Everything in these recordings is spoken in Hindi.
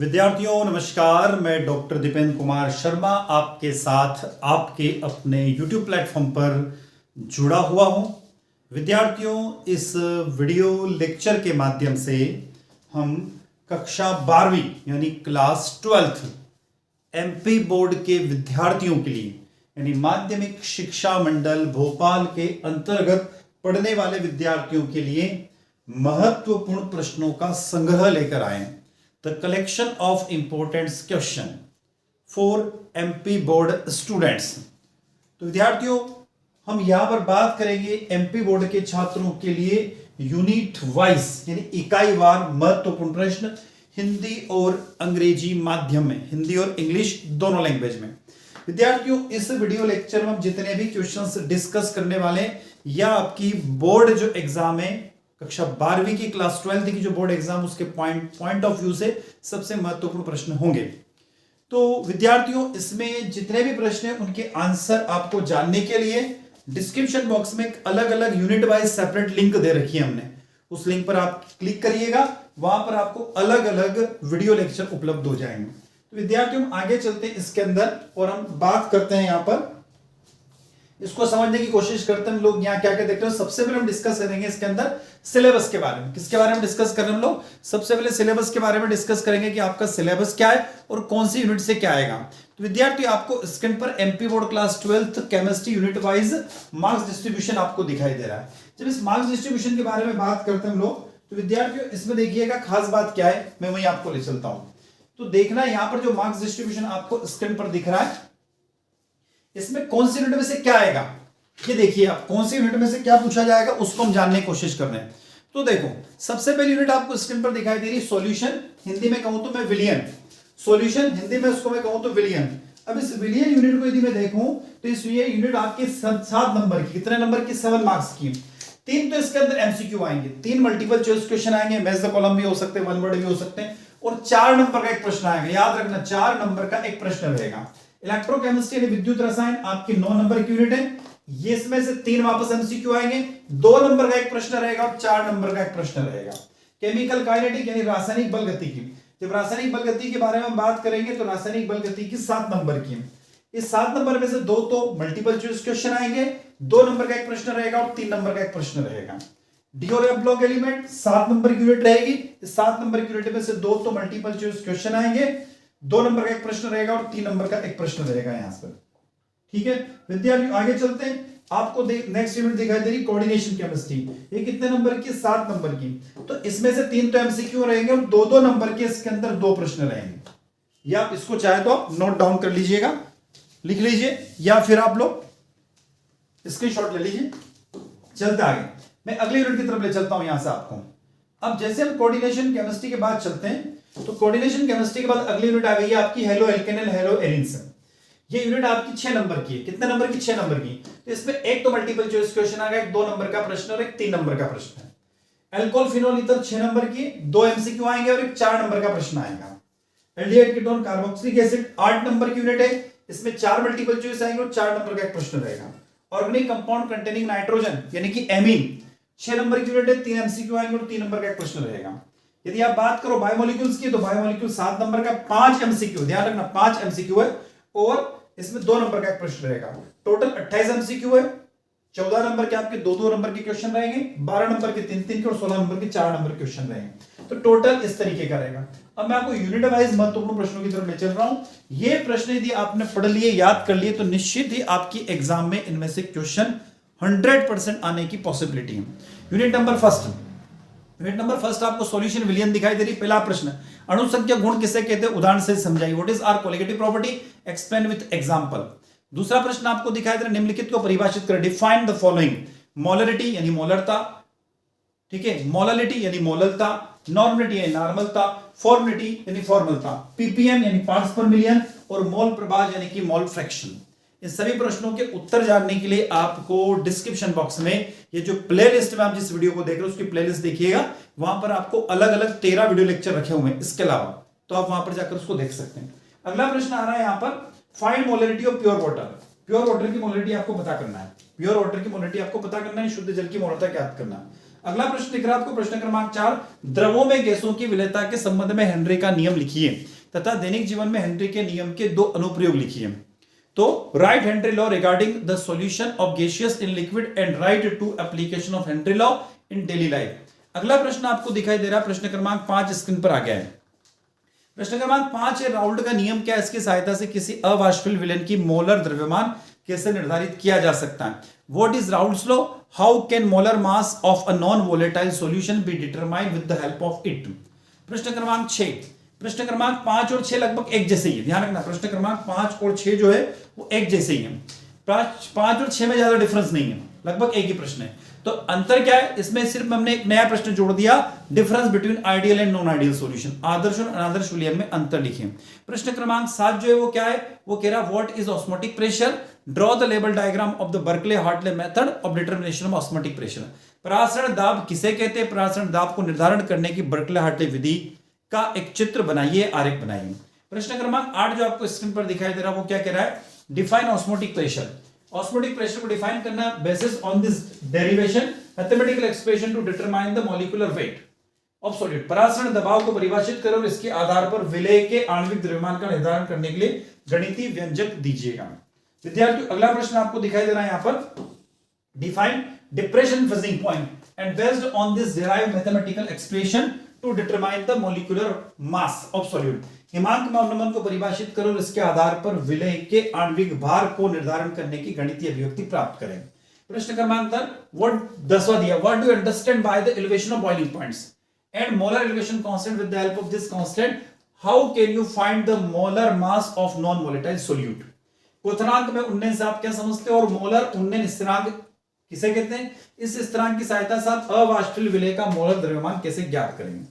विद्यार्थियों नमस्कार। मैं डॉक्टर दीपेंद्र कुमार शर्मा आपके साथ आपके अपने YouTube प्लेटफॉर्म पर जुड़ा हुआ हूं। विद्यार्थियों, इस वीडियो लेक्चर के माध्यम से हम कक्षा 12वीं यानी क्लास 12th MP बोर्ड के विद्यार्थियों के लिए यानी माध्यमिक शिक्षा मंडल भोपाल के अंतर्गत पढ़ने वाले विद्यार्थियों के लिए महत्वपूर्ण प्रश्नों का संग्रह लेकर आए हैं। The collection of important question for MP board students. तो विद्यार्थियों, हम यहां पर बात करेंगे MP बोर्ड के छात्रों के लिए यूनिट वाइज यानी इकाईवार महत्वपूर्ण प्रश्न हिंदी और अंग्रेजी माध्यम में, हिंदी और इंग्लिश दोनों लैंग्वेज में। विद्यार्थियों, इस वीडियो लेक्चर में हम जितने भी क्वेश्चंस डिस्कस करने वाले हैं या आपकी बोर्ड जो एग्जाम है कक्षा 12वीं की क्लास 12th की जो बोर्ड एग्जाम उसके पॉइंट ऑफ व्यू से सबसे महत्वपूर्ण प्रश्न होंगे। तो विद्यार्थियों, इसमें जितने भी प्रश्न हैं उनके आंसर आपको जानने के लिए डिस्क्रिप्शन बॉक्स में अलग अलग यूनिट वाइज सेपरेट लिंक दे रखी है हमने। उस लिंक पर आप क्लिक करिएगा, वहां पर आपको अलग अलग वीडियो लेक्चर उपलब्ध हो जाएंगे। तो विद्यार्थियों, हम आगे चलते हैं इसके अंदर और हम बात करते हैं यहां पर, इसको समझने की कोशिश करते हैं हम लोग। यहाँ क्या क्या देख रहे हो, सबसे पहले हम डिस्कस करेंगे इसके अंदर सिलेबस के बारे में। किसके बारे में डिस्कस कर रहे हैं हम लोग? सबसे पहले सिलेबस के बारे में डिस्कस करेंगे कि आपका सिलेबस क्या है और कौन सी यूनिट से क्या आएगा। तो विद्यार्थी, आपको स्क्रीन पर MP board class 12th chemistry unit wise marks distribution आपको दिखाई दे रहा है। जब इस मार्क्स डिस्ट्रीब्यूशन के बारे में बात करते हैं हम लोग, तो विद्यार्थियों इसमें देखिएगा खास बात क्या है, मैं वही आपको ले चलता हूं। तो देखना यहां पर जो मार्क्स डिस्ट्रीब्यूशन आपको स्क्रीन पर दिख रहा है, इसमें कौन सी यूनिट में से क्या आएगा, ये देखिए आप कौन सी यूनिट में से क्या पूछा जाएगा उसको हम जानने की कोशिश कर रहे हैं। तो देखो, सबसे पहली यूनिट आपको स्क्रीन पर दिखाई दे रही है सॉल्यूशन, हिंदी में कहूं तो मैं विलियन। सॉल्यूशन हिंदी में उसको मैं कहूं तो विलियन। अब इस विलियन यूनिट को यदि मैं देखूं तो इस यूनिट आपके 7 नंबर की, कितने नंबर की? 7 मार्क्स की। 3 तो इसके अंदर MCQ आएंगे, 3 मल्टीपल चॉइस क्वेश्चन आएंगे, मैच द कॉलम भी हो सकते हैं, वन वर्ड भी हो सकते हैं, और 4 नंबर का एक प्रश्न आएगा। याद रखना 4 नंबर का एक प्रश्न रहेगा। इलेक्ट्रोकेमिस्ट्री यानी विद्युत रसायन आपकी 9 नंबर की यूनिट है, ये इसमें से 3 वापस MCQ आएंगे, 2 नंबर का एक प्रश्न रहेगा और 4 नंबर का एक प्रश्न रहेगा। केमिकल काइनेटिक यानी रासायनिक बल गतिकी, जब रासायनिक बल गति के बारे में हम बात करेंगे तो रासायनिक बल गति की 7 नंबर की, इस 7 नंबर में से 2 तो मल्टीपल चॉइस क्वेश्चन आएंगे, 2 नंबर का एक प्रश्न रहेगा और 3 नंबर का एक प्रश्न रहेगा। डी और एफ ब्लॉक एलिमेंट 7 नंबर की यूनिट रहेगी, इस 7 नंबर की यूनिट में से 2 तो मल्टीपल चॉइस क्वेश्चन आएंगे, 2 नंबर का एक प्रश्न रहेगा और 3 नंबर का एक प्रश्न रहेगा यहां पर। ठीक है विद्यार्थियों, आगे चलते हैं। आपको नेक्स्ट यूनिट दिखाई दे रही कोऑर्डिनेशन केमिस्ट्री, ये कितने नंबर की? 7 नंबर की। तो इसमें से 3 तो MCQ रहेंगे और 2-2 नंबर के इसके अंदर 2 प्रश्न रहेंगे। या आप इसको चाहे तो आप नोट डाउन कर लीजिएगा, लिख लीजिए, या फिर आप लोग स्क्रीनशॉट ले लीजिए। चलते आगे, मैं अगले यूनिट की तरफ ले चलता हूं यहां से आपको। अब जैसे हम कोऑर्डिनेशन केमिस्ट्री के बाद चलते हैं, तो कोऑर्डिनेशन केमिस्ट्री के बाद अगली यूनिट आ गई है आपकी हेलो एल्केनल हेलो एरिन्स। ये यूनिट आपकी 6 नंबर की है। कितने नंबर की? 6 नंबर की। तो इसमें एक तो मल्टीपल चॉइस क्वेश्चन आएगा, एक 2 नंबर का प्रश्न और एक 3 नंबर का प्रश्न है। अल्कोहल फिनोल ईथर 6 नंबर की, 2 MCQ आएंगे और एक 4 नंबर का प्रश्न आएगा। Aldehyde ketone carboxylic acid 8 number की यूनिट है, इसमें 4 मल्टीपल चॉइस आएंगे और 4 नंबर का एक प्रश्न रहेगा। ऑर्गेनिक कंपाउंड कंटेनिंग नाइट्रोजन यानी कि एमीन 6 नंबर की यूनिट है, 3 MCQ आएंगे और 3 नंबर का एक प्रश्न रहेगा। यदि आप बात करो बायोमोलिक्यूल्स की, तो बायोमोलिक्यूल 7 नंबर का, 5 MCQ, ध्यान रखना 5 MCQ है और इसमें 2 नंबर का एक प्रश्न रहेगा। टोटल 28 MCQ है, 14 नंबर के आपके 2-2 नंबर के क्वेश्चन रहेंगे, 12 नंबर के 3-3 के और 16 नंबर के 4 नंबर क्वेश्चन रहेंगे। तो टोटल इस तरीके का रहेगा। अब मैं आपको यूनिट वाइज महत्वपूर्ण प्रश्नों की तरफ ले चल रहा हूं। ये प्रश्न यदि आपने पढ़ लिए, याद कर लिए, तो निश्चित ही आपकी एग्जाम में इनमें से क्वेश्चन 100% आने की पॉसिबिलिटी है। यूनिट नंबर फर्स्ट आपको सॉल्यूशन विलियन दिखाई दे रही। पहला प्रश्न, अणुसंख्या गुण किसे कहते हैं? उदाहरण से समझाइए। What is are colligative property? Explain with example. दूसरा प्रश्न आपको दिखाई दे रहा है, निम्नलिखित को परिभाषित करें। Define the following. मोलरिटी यानी मोलरता, ठीक है, मोलालिटी यानी मोललता, नॉर्मलिटी यानी नॉर्मलता, फॉर्मलिटी यानी फॉर्मलता, पीपीएम यानी पार्ट्स पर मिलियन और मोल प्रभाज यानी कि मोल फ्रैक्शन। इन सभी प्रश्नों के उत्तर जानने के लिए आपको डिस्क्रिप्शन बॉक्स में ये जो प्लेलिस्ट में आप जिस वीडियो को देख रहे हो उसकी प्लेलिस्ट देखिएगा, वहां पर आपको अलग अलग 13 वीडियो लेक्चर रखे हुए हैं इसके अलावा, तो आप वहां पर जाकर उसको देख सकते हैं। अगला प्रश्न आ रहा है यहां पर, find molarity of pure water. Pure water की मोलरिटी आपको पता करना है, प्योर वाटर की मोलरिटी आपको पता करना है, शुद्ध जल की मोलरता ज्ञात करना है। अगला प्रश्न दिख रहा है आपको, प्रश्न क्रमांक 4, द्रवों में गैसों की विलेयता के संबंध में हेनरी का नियम लिखिए तथा दैनिक जीवन में हेनरी के नियम के 2 अनुप्रयोग लिखिए। तो write Henry law regarding the solution of gaseous in liquid and write two application of Henry law in daily life. अगला प्रश्न आपको दिखाई दे रहा है, प्रश्न क्रमांक 5 स्क्रीन पर आ गया है। प्रश्न क्रमांक 5 है, राउल्ट का नियम क्या है, इसकी सहायता से किसी अवाष्पशील विलयन की मोलर द्रव्यमान कैसे निर्धारित किया जा सकता है। What is Raoult's law, how can molar mass of a non volatile solution be determined with the help of it. प्रश्न क्रमांक 6, प्रश्न क्रमांक 5 और 6 लगभग एक जैसे ही है, ध्यान रखना, प्रश्न क्रमांक 5 और 6 जो है वो एक जैसे ही है। 5 और 6 में ज्यादा डिफरेंस नहीं है, लगभग एक ही प्रश्न है। तो अंतर क्या है, इसमें सिर्फ हमने एक नया प्रश्न जोड़ दिया, difference between ideal and non ideal solution, आदर्श और अनादर्श विलयन में अंतर लिखें। प्रश्न क्रमांक 7 जो है वो क्या है, वो कह रहा what is osmotic pressure, draw the level diagram of the Berkeley Hartley method of determination of osmotic pressure. परासरण दाब किसे कहते हैं, परासरण दाब को निर्धारण करने की बर्कले हार्टले विधि का एक चित्र बनाइए, आरेख बनाइए। प्रश्न क्रमांक 8 जो आपको स्क्रीन पर दिखाई दे रहा है वो क्या कह रहा है, define osmotic pressure. Osmotic pressure को डिफाइन करना basis on this derivation mathematical expression to determine the molecular weight of solid. परासरण दबाव को परिभाषित करो और इसके आधार पर विलेय के आणविक द्रव्यमान का निर्धारण करने के लिए गणितीय व्यंजक दीजिएगा। विद्यार्थियों अगला प्रश्न आपको दिखाई दे रहा है यहां पर, define depression freezing point and based on this derive mathematical expression to determine the molecular mass of solid. हिमांक मौलनमन को परिभाषित करो और इसके आधार पर विलेय के आणविक भार को निर्धारण करने की गणितीय अभिव्यक्ति प्राप्त करें। प्रश्न क्रमांक 10वां दिया, what do you understand by the elevation of boiling points and molar elevation constant with the help of this constant how can you find the molar mass of non volatile solute. क्वथनांक में उन्नयन से आप क्या समझते हो, और मोलर उन्नयन स्थिरांक किसे कहते हैं, इस स्थिरांक की सहायता से आप अवाष्पशील विलेय का मोलर द्रव्यमान कैसे ज्ञात करेंगे।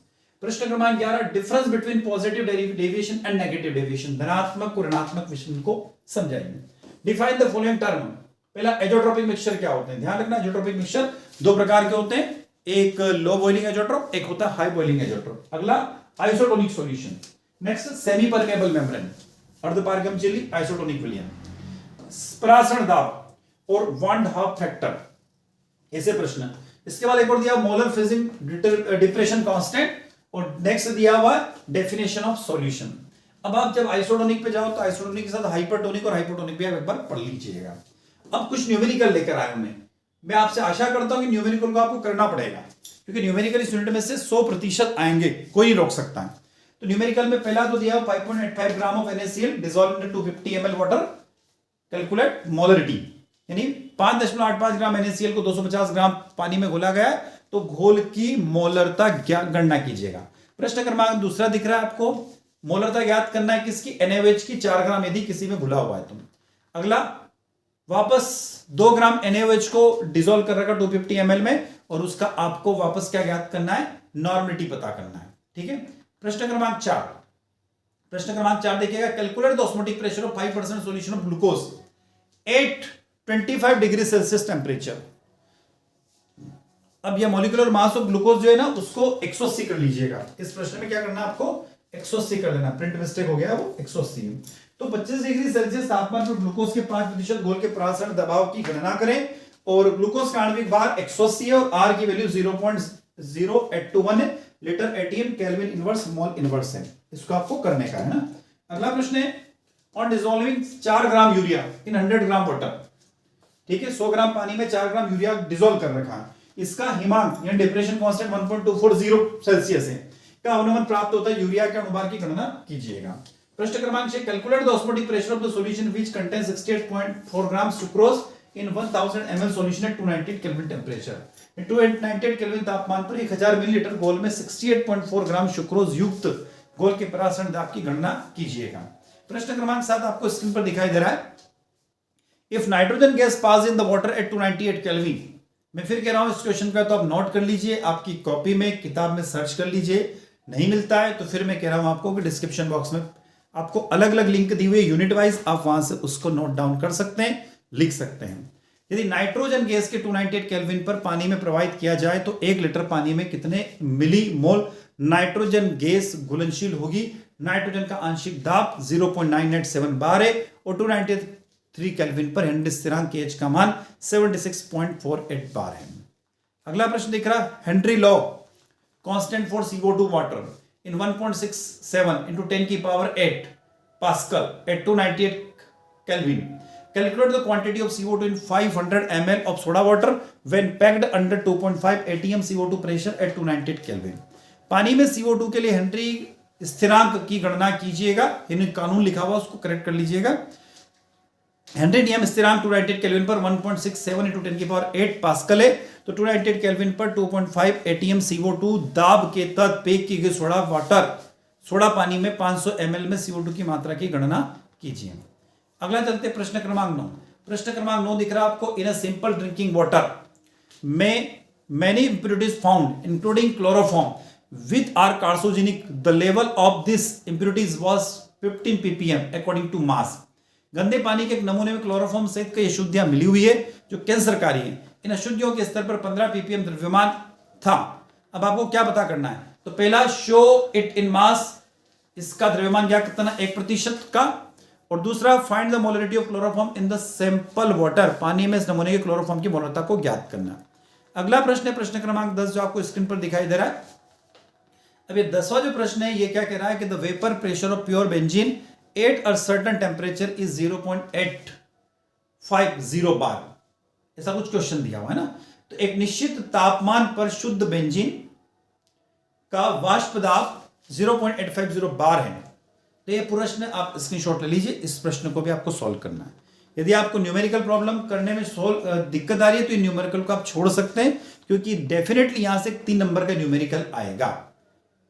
प्रश्न क्रमांक 11, difference between positive deviation and negative deviation, धनात्मक और ऋणात्मक विचलन को समझाएंगे। डिफाइन द फॉलोइंग टर्म, पहला एजोट्रोपिक मिक्सचर क्या होते हैं, ध्यान रखना एजोट्रोपिक मिक्सचर 2 प्रकार के होते हैं, एक लो बॉइलिंग एजोट्रोप, एक होता है हाई बॉइलिंग एजोट्रोप। अगला isotonic solution, next semi permeable membrane, अर्धपारगमशीली आइसोटोनिक विलयन, परासरण दाब और वॉन हाफ फैक्टर, ऐसे प्रश्न। इसके बाद एक और दिया मोलर फ्रीजिंग डिप्रेशन कांस्टेंट और नेक्स्ट दिया हुआ डेफिनेशन ऑफ सॉल्यूशन। अब आप जब आइसोटोनिक पे जाओ तो आइसोटोनिक के साथ हाइपरटोनिक और हाइपोटोनिक भी आप एक बार पढ़ लीजिएगा। अब कुछ न्यूमेरिकल लेकर आया हूं मैं आपसे आशा करता हूं कि न्यूमेरिकल को आपको करना पड़ेगा, क्योंकि न्यूमेरिकल इस यूनिट में से 100% आएंगे, कोई नहीं रोक सकता है। तो न्यूमेरिकल में पहला तो दिया 5.85 gram of NaCl dissolve in 250 ml water, calculate molarity, यानी 5.85 ग्राम NaCl को 250 ग्राम पानी में घोला गया है, तो घोल की मोलरता गणना कीजिएगा। प्रश्न क्रमांक दूसरा दिख रहा है आपको, मोलरता ज्ञात करना है किसकी, NaOH की 4 ग्राम यदि किसी में घुला हुआ है तो। अगला वापस 2 ग्राम NaOH को डिसॉल्व कर रखा 250 ml में, और उसका आपको वापस क्या ज्ञात करना है, नॉर्मलिटी पता करना है, ठीक है। प्रश्न क्रमांक 4 देखिएगा, calculate the osmotic pressure of 5% solution of glucose at 25 degree Celsius temperature. अब यह मॉलिक्यूलर मास ऑफ ग्लूकोज जो है ना उसको 180 कर लीजिएगा। इस प्रश्न में क्या करना है आपको, 180 कर लेना, प्रिंट मिस्टेक हो गया, वो 180। तो 25 डिग्री सेल्सियस तापमान पर ग्लूकोज के 5% घोल के परासरण दबाव की गणना करें, और ग्लूकोज का आणविक भार 180 है और आर की वैल्यू 0.0821 है, litre ATM kelvin inverse mole inverse है। इसको आपको करने का है ना। अगला प्रश्न है, on dissolving 4 gram urea in 100 gram water, ठीक है, 100 ग्राम पानी में 4 ग्राम यूरिया डिसॉल्व कर रखा है, इसका हिमांक यानी डिप्रेशन कांस्टेंट 1.240 सेल्सियस है, का अनुमान प्राप्त होता है, यूरिया के अनुभार की गणना कीजिएगा। प्रश्न क्रमांक 6, calculate the osmotic pressure of the solution which contains 68.4 gram sucrose in 1000 ml solution at 298 kelvin temperature. 298 kelvin तापमान पर 1000 मिलीलीटर घोल में 68.4 ग्राम सुक्रोज युक्त घोल के परासरण दाब की गणना कीजिएगा। प्रश्न क्रमांक 7 आपको स्क्रीन पर दिखाई दे रहा है, if nitrogen gas pass in the water at 298 kelvin, मैं फिर कह रहा हूं इस क्वेश्चन का तो आप नोट कर लीजिए, आपकी कॉपी में किताब में सर्च कर लीजिए, नहीं मिलता है तो फिर मैं कह रहा हूं आपको कि डिस्क्रिप्शन बॉक्स में आपको अलग अलग लिंक दी हुई यूनिट वाइज, आप वहां से उसको नोट डाउन कर सकते हैं, लिख सकते हैं। यदि नाइट्रोजन गैस के 298 केल्विन पर पानी में प्रवाहित किया जाए तो 1 लीटर पानी में कितने मिली मोल नाइट्रोजन गैस घुलनशील होगी। नाइट्रोजन का आंशिक दाब 0.987 बार है और 293 केल्विन पर हेनरी स्थिरांक H का मान 76.48 बार है। अगला प्रश्न दिख रहा है, Henry law constant for CO2 water in 1.67 into 10 की power 8 pascal at 298 Kelvin. Calculate the quantity of CO2 in 500 ml of soda water when packed under 2.5 atm CO2 pressure at 298 Kelvin. पानी में CO2 के लिए हेनरी स्थिरांक की गणना कीजिएगा। इन कानून लिखा हुआ उसको करेक्ट कर लीजिएगा। हेनरी नियम स्थिरांक 298 केल्विन पर 1.67 into 10 की पावर 8 पास्कल है, तो 298 केल्विन पर 2.5 atm CO2 दाब के तहत पैक की गई सोडा पानी में 500 ml में CO2 की मात्रा की गणना कीजिए। अगला चलते प्रश्न क्रमांक 9। प्रश्न क्रमांक 9 दिख रहा है आपको, इन अ सिंपल ड्रिंकिंग वाटर में many impurities found including chloroform which are carcinogenic, the level of this impurities was 15 ppm according to mass. गंदे पानी के एक नमूने में क्लोरोफॉर्म सहित कई अशुद्धियां मिली हुई है जो कैंसरकारी है। इन अशुद्धियों के स्तर पर 15 ppm द्रव्यमान था। अब आपको क्या पता करना है, तो पहला शो इट इन मास, इसका द्रव्यमान क्या कितना 1% का, और दूसरा find the molarity of chloroform in the sample water, पानी में इस नमूने के क्लोरोफॉर्म की मोलरता को ज्ञात करना। अगला प्रश्न है प्रश्न क्रमांक 10 जो आपको स्क्रीन पर दिखाई दे रहा है। अब ये 10वां जो प्रश्न है ये क्या कह रहा है कि the vapour pressure of pure benzene at a certain temperature is 0.850 बार, ऐसा कुछ क्वेश्चन दिया हुआ है ना। तो एक निश्चित तापमान पर शुद्ध बेंजीन का वाष्प दाब 0.850 बार है। तो ये प्रश्न आप स्क्रीनशॉट ले लीजिए, इस प्रश्न को भी आपको सॉल्व करना है। यदि आपको न्यूमेरिकल प्रॉब्लम करने में दिक्कत आ रही है तो न्यूमेरिकल को आप छोड़ सकते हैं, क्योंकि डेफिनेटली यहां से 3 नंबर का न्यूमेरिकल आएगा।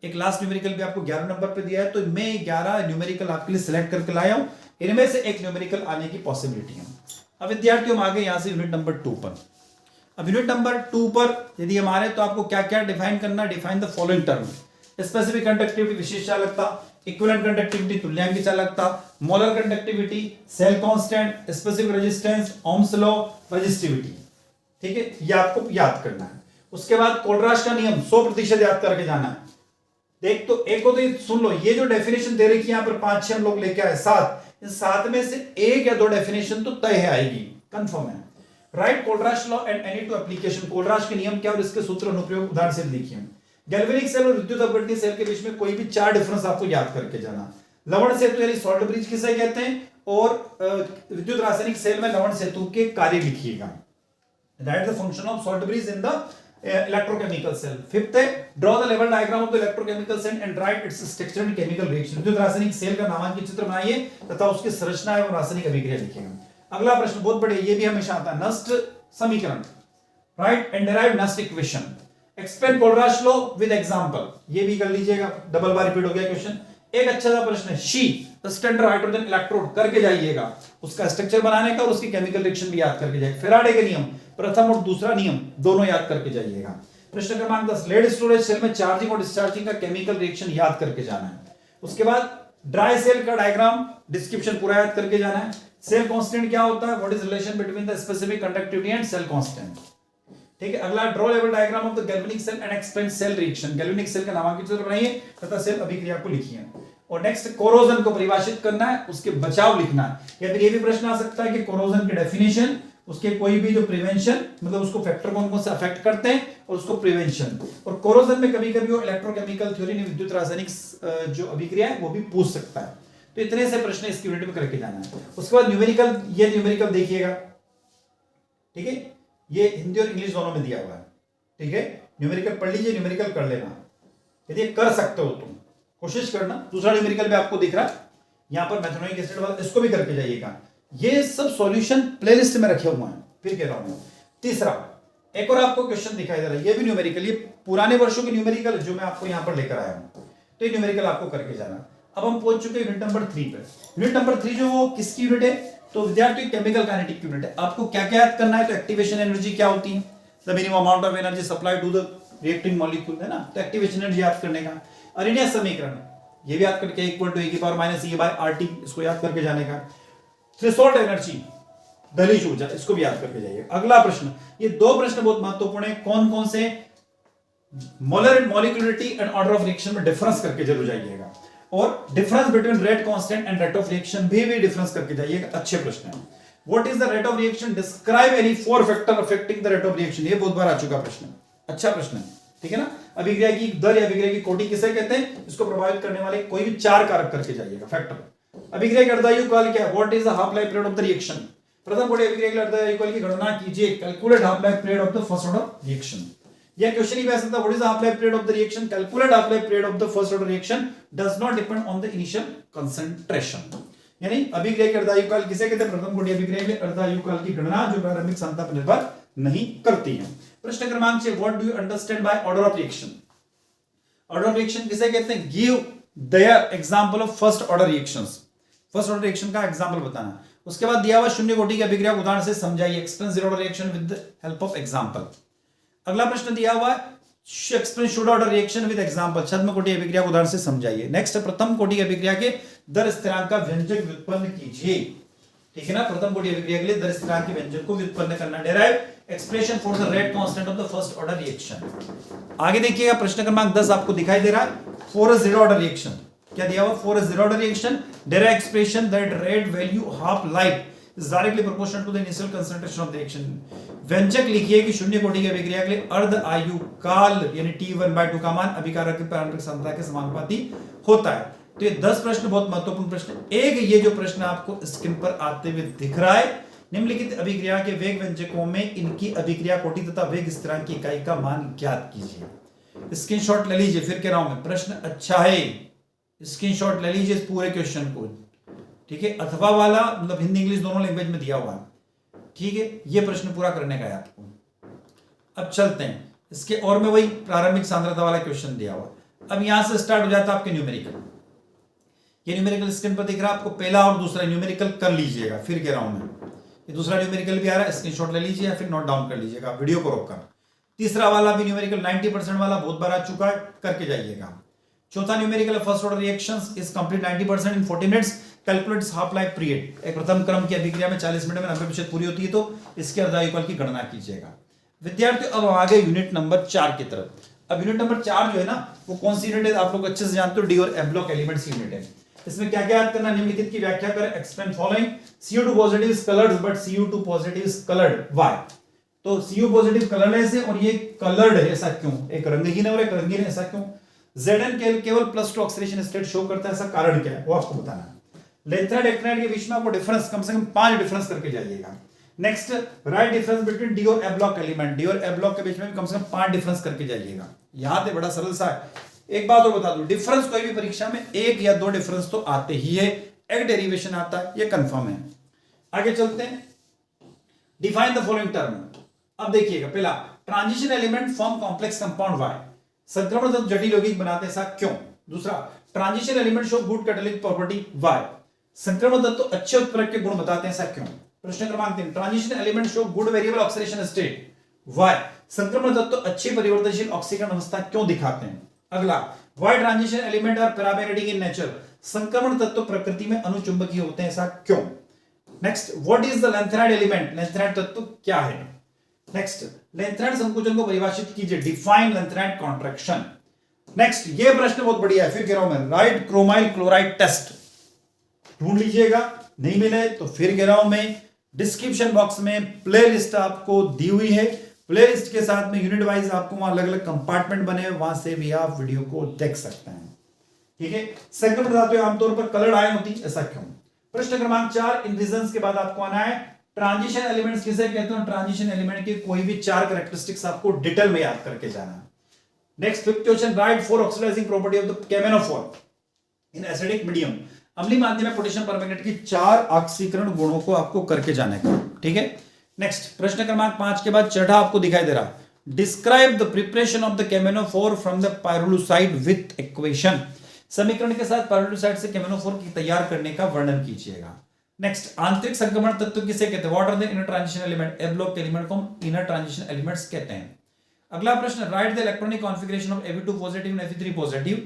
एक लास्ट न्यूमेरिकल भी आपको 11 नंबर पे दिया है, तो मैं 11 न्यूमेरिकल आपके लिए सिलेक्ट करके लाया हूं, इनमें से एक न्यूमेरिकल आने की पॉसिबिलिटी है। अब विद्यार्थियों हम आगे यहां से यूनिट नंबर 2 पर। अब यूनिट नंबर 2 पर यदि हम आ रहे तो आपको क्या क्या डिफाइन करना, define the following term, specific conductivity विशेष चालकता, इक्विवेलेंट कंडक्टिविटी तुल्यांकी चालकता, molar conductivity, cell constant, specific resistance, Ohm's law, resistivity. ठीक है, ये आपको याद करना है। उसके बाद कोलराश का नियम 100% याद करके जाना है। देख तो एक को तो ये सुन लो, ये जो डेफिनेशन दे रखी है यहाँ पर 5-6 हम लोग लेके आए 7, इन 7 में से 1 या 2 डेफिनेशन तो तय है, आएगी, कंफर्म है। Right Kohlrausch law and any two application, Kohlrausch के नियम क्या और इसके सूत्र अनुप्रयोग उदाहरण से लिखिए। गैल्वेनिक सेल और विद्युत अपघटनीय सेल के बीच में कोई भी 4 डिफरेंस आपको याद करके जाना। लवण सेतु यानी सॉल्ट ब्रिज किसे कहते हैं, और विद्युत रासायनिक सेल में लवण सेतु के कार्य लिखिएगा। Right the function of salt bridge in the electrochemical cell. 5th है draw the level diagram of the electrochemical cell and write its structure and chemical reaction. विद्युत रासायनिक सेल का नामांकित चित्र बनाइए तथा उसकी संरचना एवं रासायनिक अभिक्रिया लिखिएगा। अगला प्रश्न बहुत बढ़िया, ये भी हमेशा आता है, नस्ट समीकरण, right and derive Nernst equation, explain Kohlrausch law with example, ये भी कर लीजिएगा, डबल बार रिपीट हो गया क्वेश्चन। एक अच्छा सा प्रश्न है, she the standard hydrogen electrode करके जाइएगा, उसका स्ट्रक्चर बनाने का और उसकी केमिकल रिएक्शन भी याद करके जाइए। फेराडे के नियम प्रथम और दूसरा नियम दोनों याद करके जाइएगा। प्रश्न क्रमांक 10 लेड स्टोरेज सेल में चार्जिंग और डिस्चार्जिंग का केमिकल रिएक्शन याद करके जाना है। उसके बाद ड्राई सेल का डायग्राम डिस्क्रिप्शन पूरा याद करके जाना है। सेल कांस्टेंट क्या होता है, what is relation between the specific conductivity and cell constant. ठीक है, अगला draw level diagram of the galvanic cell and explain cell reaction, galvanic cell का नामांकित चित्र बनाइए तथा सेल अभिक्रिया को लिखिए। और नेक्स्ट कोरोजन को परिभाषित करना है, उसके बचाव लिखना है। या फिर ये भी प्रश्न आ सकता है कि कोरोजन की डेफिनेशन, उसके कोई भी जो प्रिवेंशन, मतलब उसको फैक्टर कौन कौन से अफेक्ट करते हैं और उसको प्रिवेंशन। और कोरोजन में कभी कभी वो इलेक्ट्रोकेमिकल थ्योरी ने विद्युत रासायनिक जो अभिक्रिया है वो भी पूछ सकता है। तो इतने से प्रश्न इस यूनिट में करके जाना है। उसके बाद न्यूमेरिकल, ये न्यूमेरिकल देखिएगा, ठीक है, ये हिंदी और इंग्लिश दोनों में दिया हुआ है। ठीक है, न्यूमेरिकल पढ़ लीजिए, न्यूमेरिकल कर लेना यदि कर सकते हो तुम, कोशिश करना। दूसरा न्यूमेरिकल भी आपको दिख रहा है यहां पर मैथमेटिक एसिड वाला, इसको भी करके जाइएगा। ये सब सॉल्यूशन प्लेलिस्ट में रखे हुए हैं, फिर कह रहा हूं। तीसरा एक और आपको क्वेश्चन दिखाई दे रहा है, ये भी न्यूमेरिकल, ये पुराने वर्षों के न्यूमेरिकल जो मैं आपको यहां पर लेकर आया हूं, तो ये न्यूमेरिकल आपको करके जाना। अब हम पहुंच चुके हैं यूनिट नंबर 3 पे। यूनिट नंबर 3 जो वो किसकी यूनिट है, तो विद्यार्थी केमिकल काइनेटिक यूनिट है। आपको क्या क्या याद करना है, तो एक्टिवेशन एनर्जी क्या होती है, the minimum amount of energy supply to the reacting molecule, है ना, तो एक्टिवेशन एनर्जी याद करने का। अरेनियस समीकरण ये भी याद करके इक्वल टू e⁻⁻⁻RT, इसको याद करके जाने का। थ्रेशोल्ड एनर्जी, दहलीज ऊर्जा, इसको भी याद करके जाइए। अगला प्रश्न, ये 2 प्रश्न बहुत महत्वपूर्ण है, कौन कौन से, molar molecularity and order of reaction में डिफरेंस करके जरूर जाइएगा। और difference between rate constant and rate of reaction भी डिफरेंस करके जाइएगा, अच्छे प्रश्न है। What is the rate of reaction, describe any 4 factor affecting the rate of reaction, ये बहुत बार आ चुका प्रश्न। अच्छा प्रश्न है, ठीक है ना। अभिक्रिया की दर या अभिक्रिया की कोटि किसे कहते हैं? इसको प्रभावित करने वाले कोई भी 4 कारक करके जाइएगा, फैक्टर। अभिक्रिया की अर्धायु काल क्या है? What is the half life period of the reaction? प्रथम कोटि अभिक्रिया के अर्धायु काल की गणना कीजिए, calculate half life period of the first order reaction. यह क्वेश्चन ही ऐसा था, what is the half life period of the reaction? Calculate half life period of the first order reaction does not depend on the initial concentration. यानी अभिक्रिया के अर्धायु काल किसे कहते हैं? प्रथम कोटि अभिक्रिया के अर्धायु काल की गणना जो प्रारंभिक सांद्रता पर निर्भर नहीं करती है। प्रश्न क्रमांक 6, what do you understand by order of reaction? Order of reaction किसे कहते हैं? Give their example of first order reactions. First order reaction का एग्जांपल बताना। उसके बाद दिया हुआ शून्य कोटि की अभिक्रिया को उदाहरण से समझाइए, explain zero order reaction with the help of example. अगला प्रश्न दिया हुआ है, एक्सप्लेन शून्य ऑर्डर रिएक्शन विद एग्जांपल, छद्म कोटि अभिक्रिया को उदाहरण से समझाइए। नेक्स्ट, प्रथम कोटि अभिक्रिया के दर स्थिरांक का व्यंजक व्युत्पन्न कीजिए, ठीक है ना। प्रथम कोटि अभिक्रिया के लिए दर स्थिरांक के व्यंजक को व्युत्पन्न करना, derive expression for the rate constant of the first order reaction. आगे देखिएगा, प्रश्न क्रमांक 10 आपको दिखाई दे रहा है, for a zero order reaction क्या दिया हुआ? For a zero order reaction derive expression that rate value half life is directly proportional to the initial concentration of the reaction। व्यंजक लिखिए कि शून्य कोटि की अभिक्रिया के लिए अर्ध आयु काल यानी T1/2 का मान अभिकारक की प्रारंभिक सांद्रता के समानुपाती होता है। तो ये 10 प्रश्न बहुत महत्वपूर्ण प्रश्न। एक ये जो प्रश्न आपको स्क्रीन पर आते हुए दिख रहा है, निम्नलिखित अभिक्रिया के वेग व्यंजकों में इनकी अभिक्रिया कोटि तथा वेग स्थिरांक की इकाई का मान ज्ञात कीजिए। स्क्रीनशॉट ले लीजिए, फिर कह रहा हूं मैं, प्रश्न अच्छा है, स्क्रीनशॉट ले लीजिए इस पूरे क्वेश्चन को, ठीक है। अथवा वाला मतलब हिंदी इंग्लिश दोनों लैंग्वेज में दिया हुआ है, ठीक है। ये प्रश्न पूरा करने का है आपको। अब चलते हैं इसके, और में वही प्रारंभिक सांद्रता वाला क्वेश्चन दिया हुआ। अब यहां से स्टार्ट हो जाता है आपके न्यूमेरिकल। ये न्यूमेरिकल स्क्रीन पर दिख रहा है आपको, पहला और दूसरा न्यूमेरिकल कर लीजिएगा, फिर कह रहा हूं मैं। ये दूसरा न्यूमेरिकल भी आ रहा है, स्क्रीनशॉट ले लीजिए या फिर नोट डाउन कर लीजिएगा वीडियो को रोककर। तीसरा वाला भी न्यूमेरिकल 90% वाला बहुत बार आ चुका है, करके जाइएगा। चौथा numerical first order reactions is complete 90% in 40 minutes, calculates half life period. एक प्रथम क्रम की अभिक्रिया में 40 मिनट में 90% पूरी होती है, तो इसके अर्धायु काल की गणना कीजिएगा। विद्यार्थियों अब आगे यूनिट नंबर 4 की तरफ। अब यूनिट नंबर 4 जो है ना, वो कौन सी यूनिट है? आप लोग अच्छे से जानते हो, डी और एफ ब्लॉक एलिमेंट्स यूनिट है। इसमें क्या क्या याद करना? निम्नलिखित की व्याख्या करें, explain following. CO2 positive is coloured but CO2 positive is coloured, why? तो CO पॉजिटिव कलरलेस है और ये कलर्ड है, ऐसा क्यों? एक रंगहीन है और एक रंगीन है, ऐसा क्यों? Zn केवल +2 ऑक्सीडेशन स्टेट शो करता है, ऐसा कारण क्या है वो आपको बताना है। लेंथराइड एक्टिनाइड के बीच में आपको डिफरेंस कम से कम 5 डिफरेंस करके जाइएगा। Next, right difference between D और एफ ब्लॉक एलिमेंट, डी और एफ ब्लॉक के बीच में कम से कम 5 डिफरेंस करके जाइएगा। यहां पे बड़ा सरल सा है। एक बात और बता दूं, डिफरेंस कोई भी परीक्षा में 1 या 2 डिफरेंस तो आते ही है, एक डेरिवेशन आता है, ये कंफर्म है। आगे चलते हैं, डिफाइन द फॉलोइंग टर्म। अब देखिएगा, पहला, transition element form complex compound, why? संक्रमण तत्व जटिल यौगिक बनाते हैं, ऐसा क्यों? दूसरा, transition element show good catalytic property, why? संक्रमण तत्व अच्छे उत्प्रेरक के गुण बताते हैं, ऐसा क्यों? प्रश्न क्रमांक 3, transition element show good variable oxidation state, why? संक्रमण तत्व अच्छी परिवर्तनशील ऑक्सीकरण अवस्था क्यों दिखाते हैं? अगला, why transition element are paramagnetic in nature? संक्रमण तत्व प्रकृति में अनुचुंबकीय होते हैं, ऐसा क्यों? Next, what is the lanthanide element? Lanthanide तत्व क्या है? नेक्स्ट, लेंथेनाइड संकुचन को परिभाषित कीजिए, डिफाइन लेंथेनाइड कॉन्ट्रैक्शन। नेक्स्ट, ये प्रश्न बहुत बढ़िया है, फिर कह रहा हूं मैं, राइट क्रोमाइल क्लोराइड टेस्ट ढूंढ लीजिएगा, नहीं मिले तो फिर कह रहा हूं मैं, डिस्क्रिप्शन बॉक्स में प्लेलिस्ट आपको दी हुई है, प्लेलिस्ट के साथ में यूनिट वाइज आपको वहां अलग अलग कंपार्टमेंट बने हैं, वहां से भी आप वीडियो को देख सकते हैं, ठीक है। संक्रमण धातुएं आमतौर पर कलर्ड आयन होती है, ऐसा क्यों? प्रश्न क्रमांक 4, इन रीजंस के बाद आपको आना है, ट्रांजिशन एलिमेंट्स किसे कहते हैं? ट्रांजिशन एलिमेंट के कोई भी 4 कैरेक्टरिस्टिक्स आपको डिटेल में याद करके जाना है। Next, fifth question, write 4 oxidising property of the K M N O four in acidic medium. अम्लीय माध्यम में पोटेशियम परमैंगनेट की 4 ऑक्सीकरण गुणों को आपको करके जाने का, ठीक है। नेक्स्ट, प्रश्न क्रमांक 5 के बाद छठा आपको दिखाई दे रहा, describe the preparation of the K M N O four from the pyrolusite with equation. समीकरण के साथ पाइरोलुसाइड से केमेनोफोर की तैयार करने का वर्णन कीजिएगा। नेक्स्ट, आंतरिक संक्रमण तत्व किसे कहते हैं? What are the inner transition element? F block element को इनर ट्रांजिशन एलिमेंट्स कहते हैं। अगला प्रश्न, write the electronic configuration of Fe2 positive and Fe3 positive.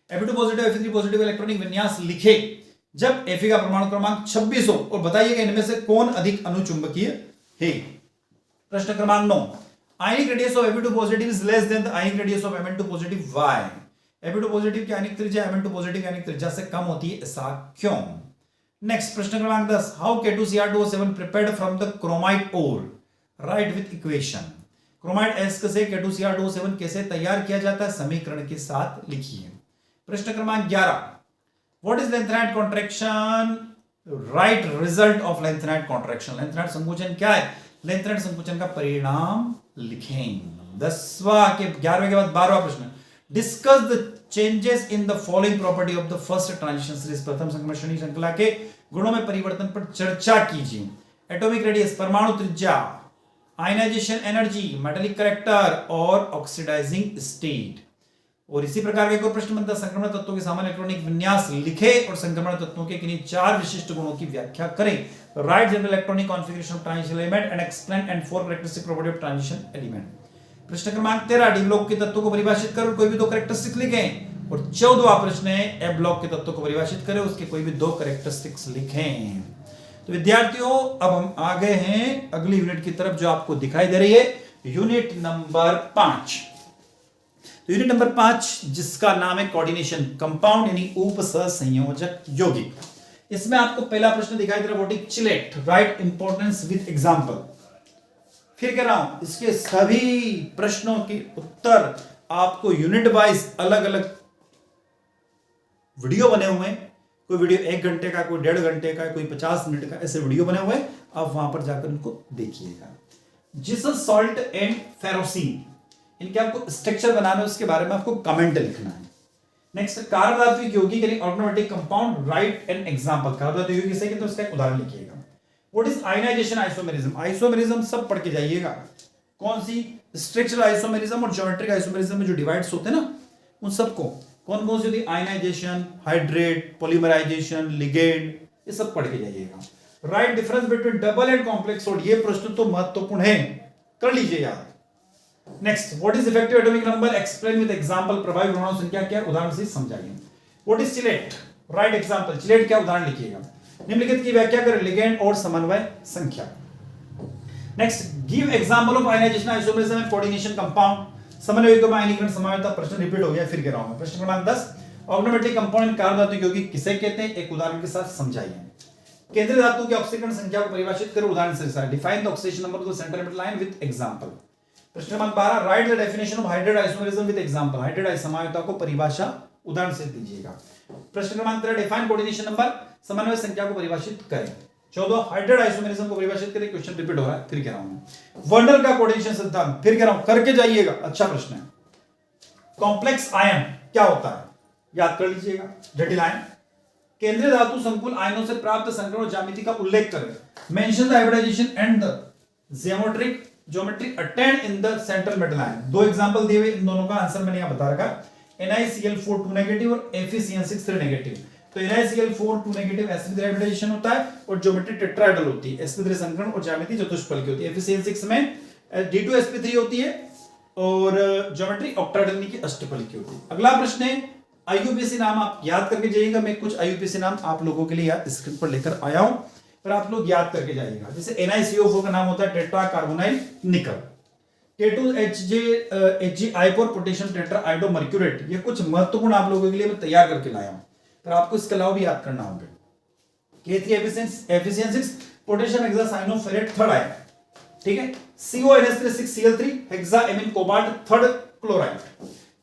Fe2 positive Fe3 positive electronic विन्यास लिखे जब Fe का परमाणु क्रमांक 26 हो और बताइएगा इनमें से कौन अधिक अनुचुंबकीय है। प्रश्न क्रमांक 9, ionic radius of Fe2 positive is less than the ionic radius of Mn2 positive, why? Fe2 positive की आयनिक त्रिज्या Mn2 पॉजिटिव की आयनिक त्रिज्या से कम होती है, ऐसा क्यों? नेक्स्ट, प्रश्न क्रमांक 10, how K2Cr2O7 prepared from the chromite ore, write with equation. Chromite एस्क से K2Cr2O7 कैसे तैयार किया जाता है, समीकरण के साथ लिखिए। प्रश्न क्रमांक 11, what is lanthanide contraction, right result of lanthanide contraction. Lanthanide संकुचन क्या है, लेंथेनाइट संकुचन का परिणाम लिखें। 10वां के 11वें के बाद 12वां प्रश्न, discuss the changes in the following property of the first transition series. प्रथम संक्रमण श्रेणी श्रृंखला के गुणों में परिवर्तन पर चर्चा कीजिए। एटॉमिक रेडियस, परमाणु त्रिज्या, आयनाइजेशन एनर्जी, मेटालिक कैरेक्टर और ऑक्सीडाइजिंग स्टेट। और इसी प्रकार का एक और प्रश्न बनता है, संक्रमण तत्वों के सामान्य इलेक्ट्रॉनिक विन्यास लिखे और संक्रमण तत्वों के किन्हीं 4 विशिष्ट गुणों की व्याख्या करें। Right general electronic configuration of transition element and explain and 4 characteristic property of transition element. प्रश्न क्रमांक 13, डी ब्लॉक के तत्वों को परिभाषित करो, कोई भी 2 कैरेक्टरिस्टिक्स लिखें। और 14वां प्रश्न है, ए ब्लॉक के तत्वों को परिभाषित करें, उसके कोई भी 2 कैरेक्टरिस्टिक्स लिखें। तो विद्यार्थियों अब हम आ गए हैं अगली यूनिट की तरफ जो आपको दिखाई दे रही है, यूनिट नंबर 5। तो यूनिट नंबर 5 जिसका नाम है कोऑर्डिनेशन कंपाउंड यानी उपसंयोजक यौगिक। इसमें आपको पहला प्रश्न दिखाई दे रहा है, what is chelate, right importance with example. फिर कह रहा हूं इसके सभी प्रश्नों के उत्तर आपको यूनिट वाइज अलग अलग वीडियो बने हुए हैं। कोई वीडियो 1 घंटे का, कोई 1.5 घंटे का, कोई 50 मिनट का, ऐसे वीडियो बने हुए हैं। आप वहां पर जाकर इनको देखिएगा। जिसस सॉल्ट एंड फेरोसिन, इनके आपको स्ट्रक्चर बनाना है, उसके बारे में आपको कमेंट लिखना है। नेक्स्ट, कार्बोधात्विक यौगिक यानी organometallic compound, write an example. कार्बोधात्विक यौगिक से तो उसका एक उदाहरण लिखिएगा। What is ionization isomerism, isomerism सब पढ़ के जाइएगा। कौन सी, स्ट्रक्चरल आइसोमेरिज्म और ज्योमेट्रिक आइसोमेरिज्म में जो डिवाइड्स होते हैं ना, उन सबको कौन कौन सी होती है, आयनाइजेशन, हाइड्रेट, पॉलीमराइजेशन, लिगेंड, ये सब पढ़ के जाइएगा। Right difference between double and complex salt, ये प्रश्न तो महत्वपूर्ण है, कर लीजिए याद। Next, what is effective atomic number, explain with example. प्रभावी परमाणु संख्या क्या, उदाहरण से समझाइए। What is chelate, right example, chelate क्या, उदाहरण लिखिएगा। निम्नलिखित की व्याख्या करें, लिगेंड और समन्वय संख्या। Next, give example of ionization isomerism and coordination compound. समन्वय यौगिकों में आयनीकरण समानता, प्रश्न रिपीट हो गया, फिर कह रहा हूं। प्रश्न क्रमांक 10, ऑर्गेनोमेटिक कंपाउंड कार्बोधातुक यौगिक किसे कहते हैं, एक उदाहरण के साथ समझाइए। केंद्रीय धातु की ऑक्सीकरण संख्या को परिभाषित करो, उदाहरण से define the oxidation number of the centre metal line with example. प्रश्न क्रमांक 12, right the definition of hydrate isomerism with example. Hydrate समानता को परिभाषा उदाहरण से दीजिएगा। प्रश्न क्रमांक 13, डिफाइन कोऑर्डिनेशन नंबर, समन्वय संख्या को परिभाषित करें। 14, हाइड्रेट आइसोमेरिज्म को परिभाषित करें, क्वेश्चन रिपीट हो रहा है, फिर कह रहा हूं। वर्नर का कोऑर्डिनेशन सिद्धांत, फिर कह रहा हूं, करके जाइएगा, अच्छा प्रश्न है। कॉम्प्लेक्स आयन क्या होता है, याद कर लीजिएगा, जटिल आयन। केंद्रीय धातु संकुल आयनों से प्राप्त संक्रमण ज्यामिति का उल्लेख करें। Mention the hybridization and the geometry attend in the central metal ion. 2 example दिए हुए, इन दोनों का आंसर मैंने यहां बता रखा, NiCl4 2 नेगेटिव और FeCN6 3 नेगेटिव। तो NiCl4 2 नेगेटिव sp3 हाइब्रिडाइजेशन होता है और ज्योमेट्री टेट्राहेड्रल होती है, sp3 संकरण और ज्यामिति चतुष्फलक होती है। FeCN6 में D2sp3 होती है और ज्योमेट्री ऑक्टाहेड्रल की अष्टफलकी होती है। अगला प्रश्न है, IUPAC नाम आप याद करके जाइएगा। मैं कुछ IUPAC नाम आप लोगों के लिए याद स्क्रीन पर लेकर आया हूं, पर आप लोग याद करके जाइएगा। जैसे NiCO4 का नाम होता है टेट्रा कार्बोनाइल निकल। K2HgI4 potassium tetra आइडो मर्क्यूरेट। ये कुछ महत्वपूर्ण आप लोगों के लिए मैं तैयार करके लाया हूं, पर आपको इसके अलावा भी याद करना होगा। K3 FeCN6 potassium hexacyanoferrate third ion, ठीक है। CONS3 hexaammine cobalt third chloride.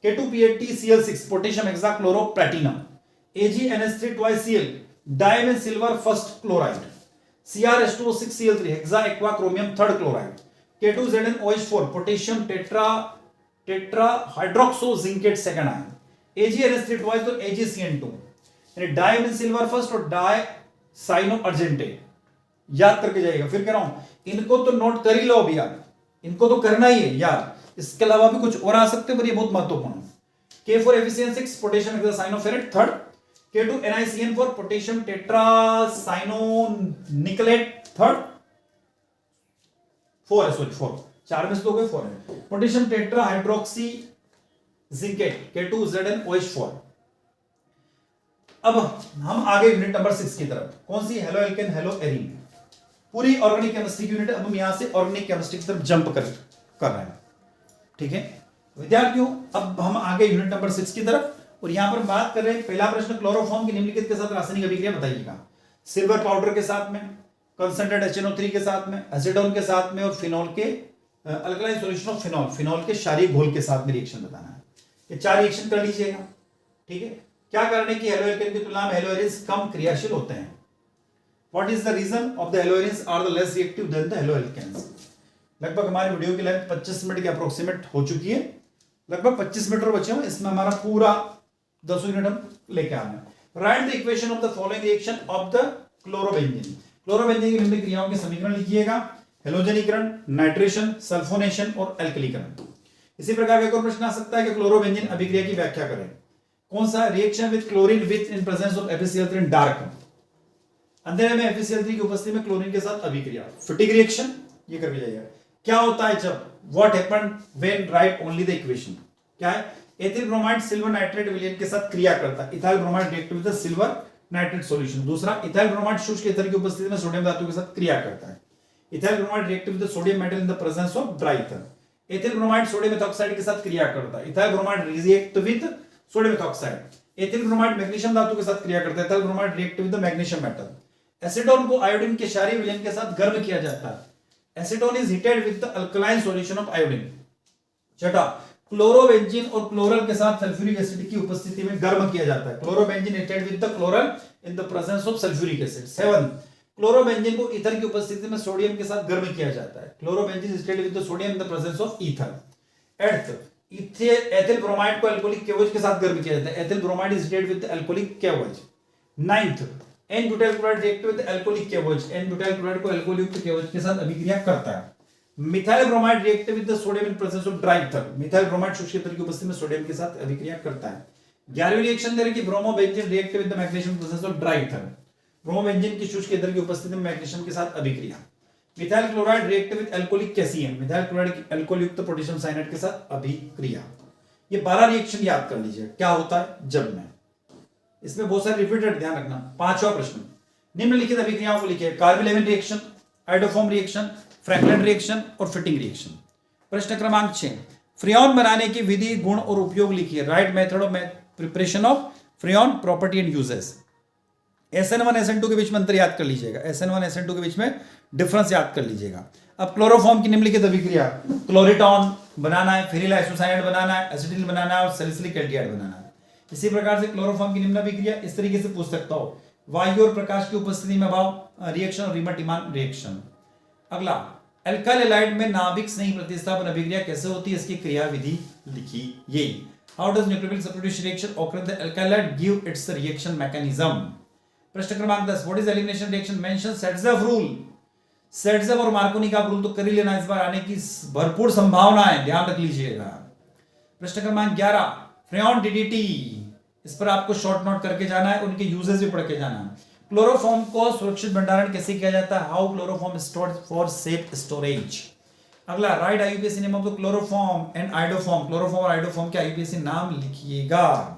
K2PATCl6 potassium hexachloro platinum. AgNS3 twice Cl diammine silver first chloride. CrH2O6Cl3 hexa aqua chromium third chloride. K2ZnOH4 potassium tetra hydroxo zincate second ion. AgNS3 twice तो AgCN2 यानी डायमंड सिल्वर फर्स्ट और डाई साइनो अर्जेंटे, याद करके जाइएगा। फिर कह रहा हूं, इनको तो नोट कर ही लो अभी यार, इनको तो करना ही है यार। इसके अलावा भी कुछ और आ सकते हैं, पर ये बहुत महत्वपूर्ण है। K4 FeCN6 potassium hexacyanoferrate third. K2 NiCN4 potassium tetracyanonickelate third. 4 है, सॉरी 4, 4 में से 2 गए, 4 है। Potassium tetra hydroxy zincate K2ZnOH4। अब हम आगे यूनिट नंबर 6 की तरफ। कौन सी, हेलो एल्केन हेलो एरीन। पूरी ऑर्गेनिक केमिस्ट्री की यूनिट। अब हम यहां से ऑर्गेनिक केमिस्ट्री की तरफ जंप कर रहे हैं, ठीक है विद्यार्थियों। अब हम आगे यूनिट नंबर 6 की तरफ, और यहां पर बात कर रहे हैं, पहला प्रश्न, क्लोरोफॉर्म की निम्नलिखित के साथ रासायनिक अभिक्रिया बताइएगा। सिल्वर पाउडर के साथ में, कंसंट्रेट HNO3 के साथ में, एसिडोन के साथ में और फिनॉल के alkaline solution of phenol, phenol के क्षारीय घोल के साथ में रिएक्शन बताना है। ये 4 रिएक्शन कर लीजिएगा, ठीक है। क्या कारण है कि हेलो एल्केन की तुलना में हेलो एरिन्स कम क्रियाशील होते हैं? What is the reason of the haloarenes are the less reactive than the haloalkanes? लगभग हमारी वीडियो की लेंथ 25 मिनट के अप्रोक्सीमेट हो चुकी है, लगभग 25 मिनट और बचे हुए, इसमें हमारा पूरा 10 यूनिट हम लेके आए हैं। Right the equation of the following reaction of the chlorobenzene. Chlorobenzene की निम्न क्रियाओं के समीकरण लिखिएगा, हेलोजनीकरण, नाइट्रेशन, सल्फोनेशन और एल्कलीकरण। इसी प्रकार का एक और प्रश्न आ सकता है कि क्लोरोबेंजीन अभिक्रिया की व्याख्या करें। कौन सा? Reaction with chlorine with in presence of FeCl3 in dark, अंधेरे में FeCl3 की उपस्थिति में क्लोरीन के साथ अभिक्रिया, फिटिक रिएक्शन, ये करके जाइएगा। क्या होता है जब? What happened when right only the equation? क्या है? एथिल ब्रोमाइड सिल्वर नाइट्रेट विलयन के साथ क्रिया करता है, ethyl bromide react with the silver nitrate solution. दूसरा, इथाइल ब्रोमाइड शुष्क ईथर की उपस्थिति में सोडियम धातु के साथ क्रिया करता है, ethyl bromide react with the sodium metal in the presence of dry ether. Ethyl bromide sodium methoxide के साथ क्रिया करता है, ethyl bromide react with sodium methoxide. Ethyl bromide magnesium धातु के साथ क्रिया करता है, ethyl bromide react with the magnesium metal. Acetone को आयोडीन के क्षारीय विलयन के साथ गर्म किया जाता है, acetone is heated with the alkaline solution of iodine. छठा, क्लोरोबेंजीन और क्लोरल के साथ सल्फ्यूरिक एसिड की उपस्थिति में गर्म किया जाता है, chlorobenzene heated with the chloral in the presence of sulphuric acid. 7, chlorobenzene को ईथर की उपस्थिति में सोडियम के साथ गर्म किया जाता है, chlorobenzene is heated with the sodium in the presence of ether. 8, ethyl bromide को अल्कोहलिक केवज के साथ गर्म किया जाता है, ethyl bromide is heated with the alcoholic K O H. 9, n butyl chloride react with alcoholic K O H, n butyl chloride को अल्कोहल युक्त केवज के साथ अभिक्रिया करता है। Methyl bromide react with the sodium in presence of dry ether, methyl bromide शुष्क ईथर की उपस्थिति में सोडियम के साथ अभिक्रिया करता है। 11वीं रिएक्शन दे रही कि bromobenzene react with the magnesium in presence of dry ether, bromobenzene की शुष्क ईथर की उपस्थिति में मैग्नीशियम के साथ अभिक्रिया। Methyl chloride react with alcoholic K C N, methyl chloride की अल्कोहल युक्त पोटेशियम साइनाइड के साथ अभिक्रिया। ये 12 रिएक्शन याद कर लीजिए, क्या होता है जब में। इसमें बहुत सारे रिपीटेड, ध्यान रखना। 5वां प्रश्न, निम्नलिखित अभिक्रियाओं को लिखिए, carbylamine reaction, iodoform reaction, Frankland reaction और फिटिंग रिएक्शन। प्रश्न क्रमांक 6, फ्रियोन बनाने की विधि, गुण और उपयोग लिखिए। Right method of preparation of Freon, property and uses. SN1 SN2 के बीच में अंतर याद कर लीजिएगा, SN1 SN2 के बीच में डिफरेंस याद कर लीजिएगा। अब क्लोरोफॉर्म की निम्नलिखित अभिक्रिया, क्लोरिटॉन बनाना है, फिनिल आइसोसाइनाइड बनाना है, एसिटिल बनाना है और सैलिसिलिक एल्डिहाइड बनाना है। इसी प्रकार से क्लोरोफॉर्म की निम्न अभिक्रिया इस तरीके से पूछ सकता हो, वायु और प्रकाश की उपस्थिति में भाव रिएक्शन और रीमट-ईमान रिएक्शन। अगला, अल्काइल हैलाइड में नाभिक स्नेही प्रतिस्थापन अभिक्रिया कैसे होती है, इसकी क्रिया विधि लिखिए। How does nucleophilic substitution reaction occur the alkyl halide give its reaction mechanism. प्रश्न क्रमांक 10, what is elimination reaction, mention Saytzeff rule. Saytzeff और मार्कोनी का रूल तो कर ही लेना, इस बार आने की भरपूर संभावना है, ध्यान रख लीजिएगा। प्रश्न क्रमांक 11, फ्रेयॉन डीडीटी, इस पर आपको शॉर्ट नोट करके जाना है, उनके यूजेस भी पढ़ के जाना है। क्लोरोफॉर्म को सुरक्षित भंडारण कैसे किया जाता है, how chloroform stored for safe storage. अगला, right IUPAC name of the chloroform and iodoform, chloroform और आइडोफॉर्म के आईयूपीएसी नाम लिखिएगा।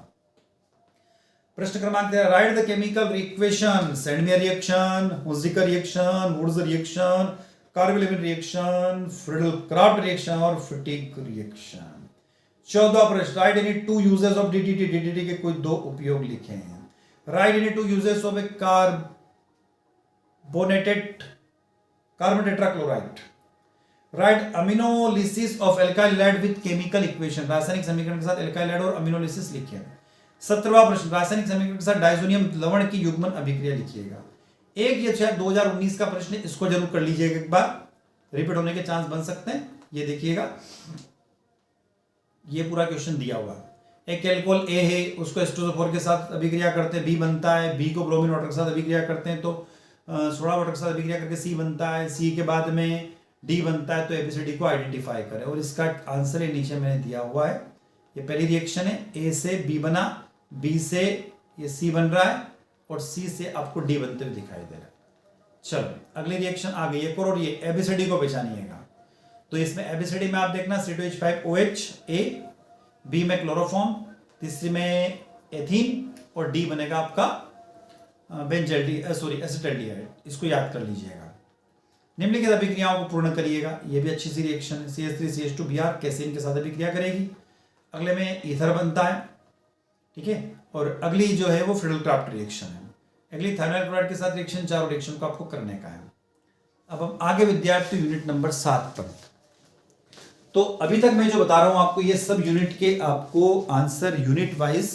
प्रश्न क्रमांक 13, right the chemical equation, Sandmeyer reaction, Hunsdiecker reaction, Wurtz reaction, carbylamine reaction, Friedel Crafts reaction और फिटिक रिएक्शन। 14वां प्रश्न, right any 2 uses of DDT, DDT के कोई 2 उपयोग लिखे हैं। Right any 2 uses of a carbonated carbon tetrachloride. Right aminolysis of alkyl halide with chemical equation, रासायनिक समीकरण के साथ अल्काइल हैलाइड और अमीनोलिसिस लिखिए। 17वां प्रश्न, रासायनिक समीकरण के साथ डायजोनियम लवण की युग्मन अभिक्रिया लिखिएगा। एक ये शायद 2019 का प्रश्न है, इसको जरूर कर लीजिएगा, एक बार रिपीट होने के चांस बन सकते हैं। ये देखिएगा, ये पूरा क्वेश्चन दिया हुआ है। एक एल्कोहल ए है, उसको H2SO4 के साथ अभिक्रिया करते हैं, बी बनता है, बी को ब्रोमीन वाटर के साथ अभिक्रिया करते हैं तो सोडा वाटर के साथ अभिक्रिया करके सी बनता है, सी के बाद में डी बनता है, तो एबीसीडी को आइडेंटिफाई करें। और इसका आंसर है नीचे मैंने दिया हुआ है। ये पहली रिएक्शन है, ए से बी बना, बी से ये सी बन रहा है और सी से आपको डी बनते हुए दिखाई दे रहा है। चलो अगली रिएक्शन आ गई है, और ये एबीसीडी को पहचानिएगा। तो इसमें एबीसीडी में आप देखना C2H5OH ए, बी में क्लोरोफॉर्म, तीसरी में एथीन और डी बनेगा आपका एसिटाल्डिहाइड। इसको याद कर लीजिएगा। निम्नलिखित अभिक्रियाओं को पूर्ण करिएगा। ये भी अच्छी सी रिएक्शन है। CH3CH2Br कैसीन के साथ अभिक्रिया करेगी। अगले में ईथर बनता है, ठीक है। और अगली जो है वो फ्रिडल क्राफ्ट रिएक्शन है। अगली थायनाइल क्लोराइड के साथ रिएक्शन, चारों रिएक्शन को आपको करने का है। अब हम आगे विद्यार्थी यूनिट नंबर 7 पर। तो अभी तक मैं जो बता रहा हूं आपको, ये सब यूनिट के आपको आंसर यूनिट वाइज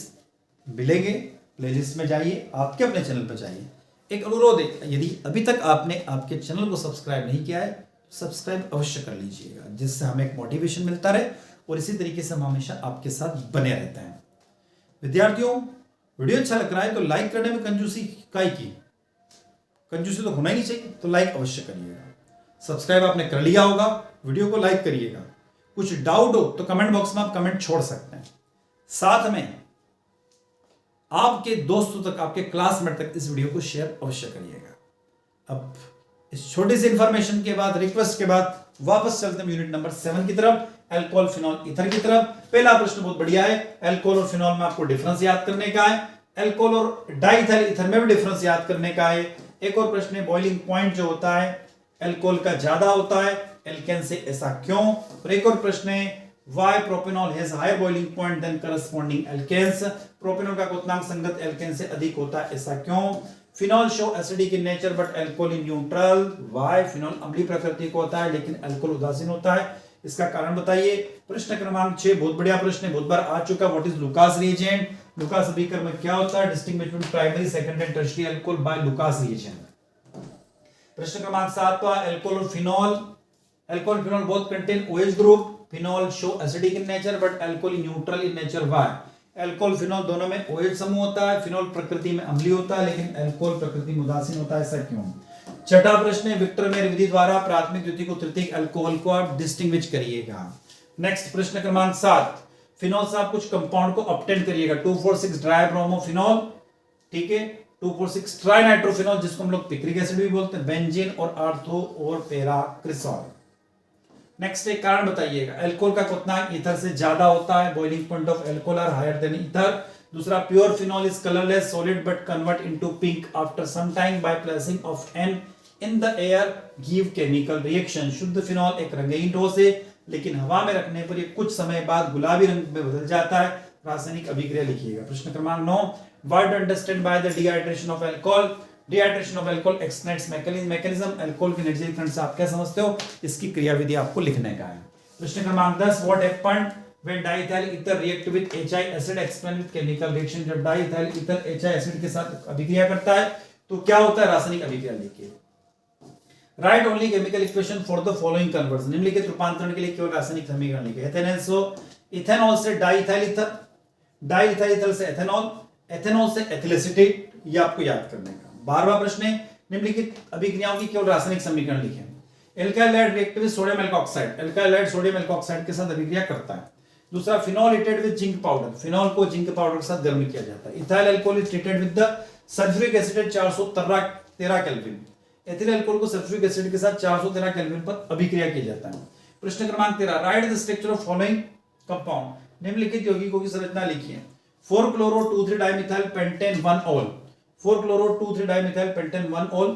मिलेंगे। प्लेलिस्ट में जाइए, आपके अपने चैनल पर जाइए। एक अनुरोध है, यदि अभी तक आपने आपके चैनल को सब्सक्राइब नहीं किया है, सब्सक्राइब अवश्य कर लीजिएगा, जिससे हमें एक मोटिवेशन मिलता रहे और इसी तरीके से हम हमेशा आपके साथ बने रहते हैं। विद्यार्थियों, वीडियो अच्छा लग रहा है तो लाइक करने में कंजूसी काहे की? कंजूसी तो होना ही नहीं चाहिए, तो लाइक अवश्य करिएगा। सब्सक्राइब आपने कर लिया होगा, वीडियो को लाइक करिएगा। कुछ डाउट हो तो कमेंट बॉक्स में आप कमेंट छोड़ सकते हैं। साथ में आपके दोस्तों तक, आपके क्लासमेट तक इस वीडियो को शेयर अवश्य करिएगा। अब इस छोटी सी इंफॉर्मेशन के बाद, रिक्वेस्ट के बाद, वापस चलते हैं यूनिट नंबर 7 की तरफ, अल्कोहल फिनॉल ईथर की तरफ। पहला प्रश्न बहुत बढ़िया है, अल्कोहल और फिनॉल में आपको डिफरेंस याद करने का है। अल्कोहल और डाइथाइल ईथर में भी डिफरेंस याद करने का है। एक और प्रश्न है, बॉइलिंग पॉइंट जो होता है अल्कोहल का ज्यादा होता है एल्केन से, ऐसा क्यों? और एक और प्रश्न है, why propanol has higher boiling point than corresponding alkanes? Propanol का क्वथनांक संगत एल्केन से अधिक होता है, ऐसा क्यों? Phenol show acidic in nature but alcohol in neutral, why? Phenol अम्लीय प्रकृति को होता है लेकिन अल्कोहल उदासीन होता है, इसका कारण बताइए। प्रश्न क्रमांक 6 बहुत बढ़िया प्रश्न है, बहुत बार आ चुका। What is Lucas reagent? Lucas अभिकर्म में क्या होता है? Distinguish between primary, secondary and tertiary alcohol by Lucas reagent. प्रश्न क्रमांक 7 का अल्कोहल और phenol. Alcohol phenol both contain OH group. Phenol show acidic in nature but alcohol neutral in nature, why? Alcohol phenol दोनों में OH समूह होता है, फिनॉल प्रकृति में अम्लीय होता है लेकिन अल्कोहल प्रकृति में उदासीन होता है, ऐसा क्यों? छठा प्रश्न है, विक्टर मेयर विधि द्वारा प्राथमिक, द्वितीयक और तृतीयक अल्कोहल को आप डिस्टिंग्विश करिएगा। नेक्स्ट प्रश्न क्रमांक 7, फिनॉल से आप कुछ कंपाउंड को ऑब्टेन करिएगा। 2,4,6 ट्राइब्रोमोफिनॉल, ठीक है, 2,4,6 ट्राइनाइट्रोफिनॉल जिसको हम लोग पिक्रिक एसिड भी बोलते हैं, बेंजीन और आर्थो और पैराक्रिसॉल। नेक्स्ट एक कारण बताइएगा, अल्कोहल का क्वथनांक ईथर से ज्यादा होता है, boiling point of alcohol are higher than ether. दूसरा, pure phenol is colourless solid but convert into pink after some time by placing of an in the air give chemical reaction. शुद्ध फिनॉल एक रंगीन ठोस है लेकिन हवा में रखने पर ये कुछ समय बाद गुलाबी रंग में बदल जाता है, रासायनिक अभिक्रिया लिखिएगा। प्रश्न क्रमांक 9, what do understand by the dehydration of alcohol? Dehydration of alcohol एक्सनेट्स मैकेनिज्म, अल्कोहल के निर्जलीकरण से आप क्या समझते हो? इसकी क्रियाविधि आपको लिखने का है। प्रश्न क्रमांक 10, what happened when diethyl ether react with HI acid, explain with chemical reaction. जब डाइथाइल ईथर HI एसिड के साथ अभिक्रिया करता है तो क्या होता है? रासायनिक अभिक्रिया लिखिए। Right only chemical equation for the following conversion, निम्नलिखित रूपांतरण के लिए केवल रासायनिक समीकरण लिखिए। इथेनॉल से डाइथाइल ईथर, डाइथाइल ईथर से एथेनॉल, एथेनॉल से एथिल एसीटेट, ये आपको याद करने का। 12वां प्रश्न है, निम्नलिखित अभिक्रियाओं की केवल रासायनिक समीकरण लिखें। Alkyl hide react with sodium alkoxide, alkyl hide sodium alkoxide के साथ अभिक्रिया करता है। दूसरा, phenol heated with zinc powder, phenol को जिंक पाउडर के साथ गर्म किया जाता है। Ethyl alcohol is treated with the sulphuric acid 413 kelvin, ethyl alcohol को सल्फ्यूरिक एसिड के साथ 413 केल्विन पर अभिक्रिया किया जाता है। प्रश्न क्रमांक 13, right the structure of following compound, निम्नलिखित यौगिकों की संरचना लिखिए। 4-chloro 2,3-dimethyl pentane 1-ol, 4-chloro 2,3-dimethyl pentane 1-ol।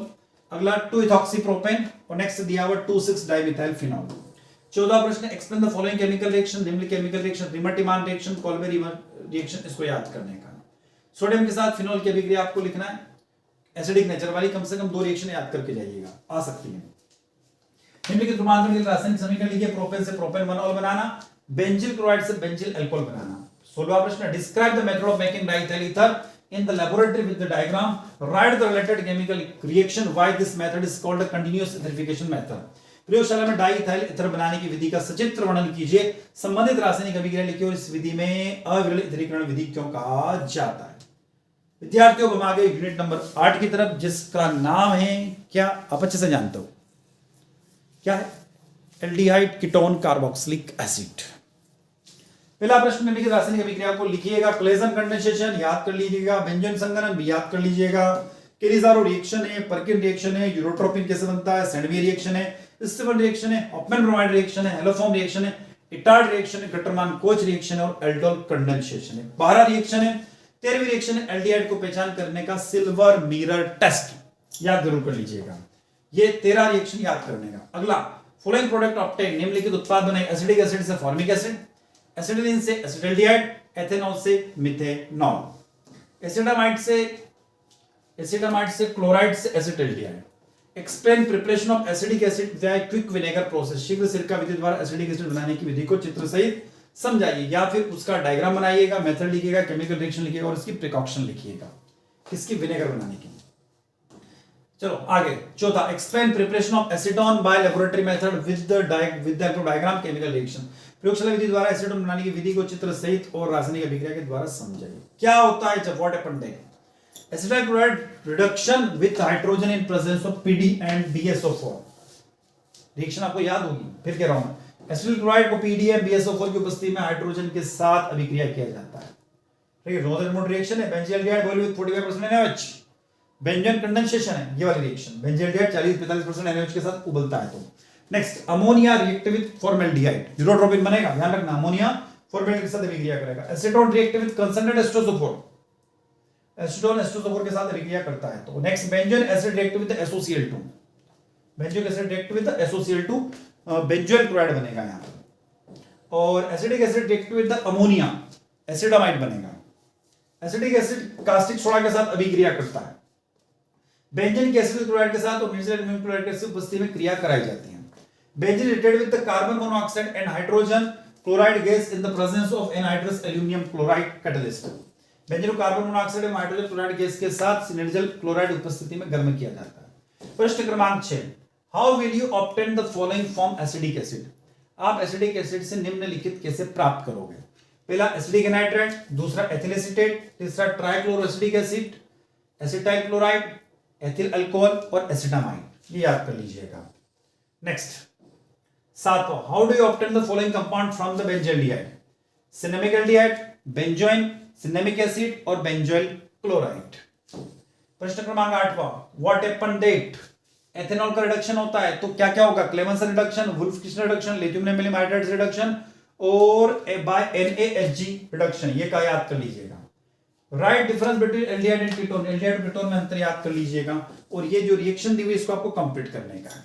अगला 2-ethoxypropane और नेक्स्ट दिया हुआ 2,6-dimethyl phenol। 14वां प्रश्न, explain the following chemical reaction, निम्नलिखित chemical reaction, Reimer Tiemann reaction, Kolbe Reimer reaction, इसको याद करने का। सोडियम के साथ फिनॉल की अभिक्रिया आपको लिखना है, एसिडिक नेचर वाली, कम से कम 2 रिएक्शन याद करके जाइएगा, आ सकती है। निम्नलिखित रूपांतरण के रासायनिक समीकरण लिखिए। प्रोपेन से प्रोपेन 1-ol बनाना, बेंजिल क्लोराइड से बेंजिल अल्कोहल बनाना। 16वां प्रश्न, describe the method of making diethyl ether in the laboratory with the diagram, write the related chemical reaction, why this method is called a continuous etherification method। प्रयोगशाला में डाइथाइल ईथर बनाने की विधि का सचित्र वर्णन कीजिए, संबंधित रासायनिक अभिक्रिया लिखिए और इस विधि में अविरल ईथरीकरण विधि क्यों कहा जाता है। विद्यार्थियों, हम आ गए यूनिट नंबर 8 की तरफ, जिसका नाम है, क्या आप अच्छे से जानते हो क्या है? Aldehyde ketone carboxylic acid. पहला प्रश्न, निम्नलिखित रासायनिक अभिक्रिया को लिखिएगा। क्लेजन कंडेंसेशन याद कर लीजिएगा, बेंजोइन संघनन भी याद कर लीजिएगा, केलिज़ारो रिएक्शन है, पर्किन रिएक्शन है, यूरोट्रोपिन कैसे बनता है, सैंडविच रिएक्शन है, स्टीफन रिएक्शन है, ऑपमैन ब्रोमाइड रिएक्शन है, हेलोफॉर्म रिएक्शन है, इटार्ड रिएक्शन है, गटरमान कोच रिएक्शन है और एल्डोल कंडेंसेशन है। 12 रिएक्शन है। 13वीं रिएक्शन है एल्डिहाइड को पहचान करने का सिल्वर मिरर टेस्ट, याद जरूर कर लीजिएगा। ये 13 रिएक्शन याद करने का। अगला, फॉलोइंग प्रोडक्ट ऑब्टेन, निम्नलिखित उत्पाद बने। एसिडिक एसिड से फॉर्मिक एसिड, एसिटिलीन से एसिटल्डिहाइड, एथेनॉल से मिथेनॉल, एसिटामाइड से क्लोराइड से acetaldehyde. Explain preparation of acidic acid by quick vinegar process, शीघ्र सिरका विधि द्वारा एसिडिक एसिड बनाने की विधि को चित्र सहित समझाइए, या फिर उसका डायग्राम बनाइएगा, मेथड लिखिएगा, केमिकल रिएक्शन लिखिएगा और इसकी प्रिकॉशन लिखिएगा किसकी, विनेगर बनाने की। चलो आगे चौथा, explain preparation of acetone by laboratory method with the diagram chemical reaction, प्रयोगशाला विधि द्वारा एसीटोन बनाने की विधि को चित्र सहित और रासायनिक अभिक्रिया के द्वारा समझाइए। क्या होता है जब what happened then acetyl chloride reduction with hydrogen in presence of PD and BSO4, reaction आपको याद होगी, फिर कह रहा हूं एसिटाइल क्लोराइड को पीडी एंड BSO4 की उपस्थिति में हाइड्रोजन के साथ अभिक्रिया किया जाता है। ठीक है, रोजर मोड रिएक्शन है, benzaldehyde boil with 45% NaOH, benzoin condensation है ये वाली रिएक्शन, बेंजील्डिहाइड 40-45% NaOH के साथ उबलता है। तो next, ammonia react with formaldehyde, urotropine बनेगा, ध्यान रखना, अमोनिया फॉर्मेल्डिहाइड के साथ अभिक्रिया करेगा। Acetone react with concentrated H two S O four, acetone H two S O four के साथ अभिक्रिया करता है। तो next, benzoic acid react with SOCl2, benzoic acid react with SOCl2, benzoyl chloride बनेगा यहां पर। और acetic acid react with ammonia, acetamide बनेगा। एसिडिक एसिड कास्टिक सोडा के साथ अभिक्रिया करता है। बेंजीन के एसिड क्लोराइड के साथ और नेचुरल एल्यूमिनियम क्लोराइड के उपस्थिति में क्रिया कराई जाती है। Benzene reacted with the carbon monoxide and hydrogen chloride gas in the presence of anhydrous aluminium chloride catalyst, benzene को कार्बन मोनोऑक्साइड एवं हाइड्रोजन क्लोराइड गैस के साथ सिनर्जिल क्लोराइड उपस्थिति में गर्म किया जाता है। प्रश्न क्रमांक 6, how will you obtain the following from acetic acid, आप एसिडिक एसिड से निम्नलिखित कैसे प्राप्त करोगे। पहला एसिडिक एनाइड्राइड, दूसरा एथिल एसीटेट, तीसरा trichloroacetic acid, acetyl chloride, ethyl alcohol और एसिटामाइड, ये याद कर लीजिएगा। नेक्स्ट, सातवां, how do you obtain the following compound from the benzaldehyde, cinnamic aldehyde, benzoin, cinnamic acid और बेंजोइल क्लोराइड। प्रश्न क्रमांक 8वां, व्हाट हैपेंड दैट, एथेनॉल का रिडक्शन होता है तो क्या क्या होगा, Clemmensen reduction, Wolff Kishner reduction, lithium aluminium hydride reduction और बाय NaHG रिडक्शन, ये का याद कर लीजिएगा। Right difference between aldehyde and ketone, aldehyde और कीटोन में अंतर याद कर लीजिएगा। और ये जो रिएक्शन दी हुई इसको आपको कंप्लीट करने का है।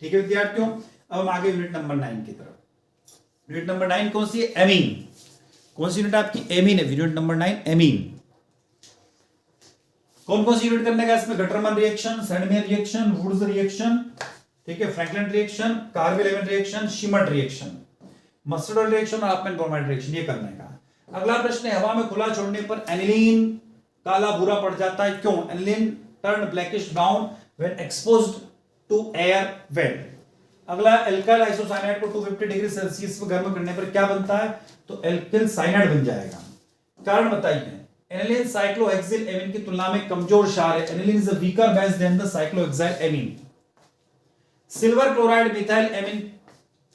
ठीक है विद्यार्थियों, अब हम आगे यूनिट नंबर 9 की तरफ। यूनिट नंबर 9 कौन सी है, एमीन। कौन सी यूनिट आपकी, एमीन है। Unit number 9 amine. कौन कौन सी यूनिट करने का इसमें, Gattermann reaction, Sandmeyer reaction, Wurtz reaction, ठीक है, Frankland reaction, carbylamine reaction, Schmidt reaction, mustard reaction और आपमेन ब्रोमाइड रिएक्शन, ये करने का। अगला प्रश्न है, हवा में खुला छोड़ने पर एनिलीन काला भूरा पड़ जाता है, क्यों। Aniline turn blackish brown when exposed to air well. अगला, एल्काइल आइसोसाइनाइड को 250 डिग्री सेल्सियस पर गर्म करने पर क्या बनता है, तो एल्किल साइनाइड बन जाएगा। कारण बताइए। एनिलीन साइक्लोहेक्सिल एमीन की तुलना में कमजोर क्षार है, aniline is a weaker base than the cyclohexyl amine. Silver chloride methyl amine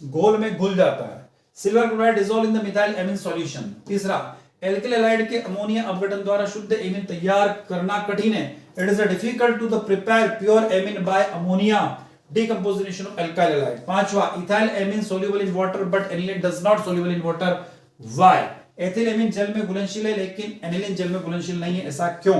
घोल में घुल जाता है, silver chloride dissolve in the methyl amine solution. तीसरा, एल्किल हैलाइड के अमोनिया अपघटन द्वारा शुद्ध एमीन तैयार करना कठिन है, it is difficult to the prepare pure amine by ammonia decomposition of alkyl halide। पांचवा, ethyl amine soluble in water but aniline does not soluble in water, why। Ethyl amine जल में घुलनशील है लेकिन एनिलीन जल में घुलनशील नहीं है, ऐसा क्यों।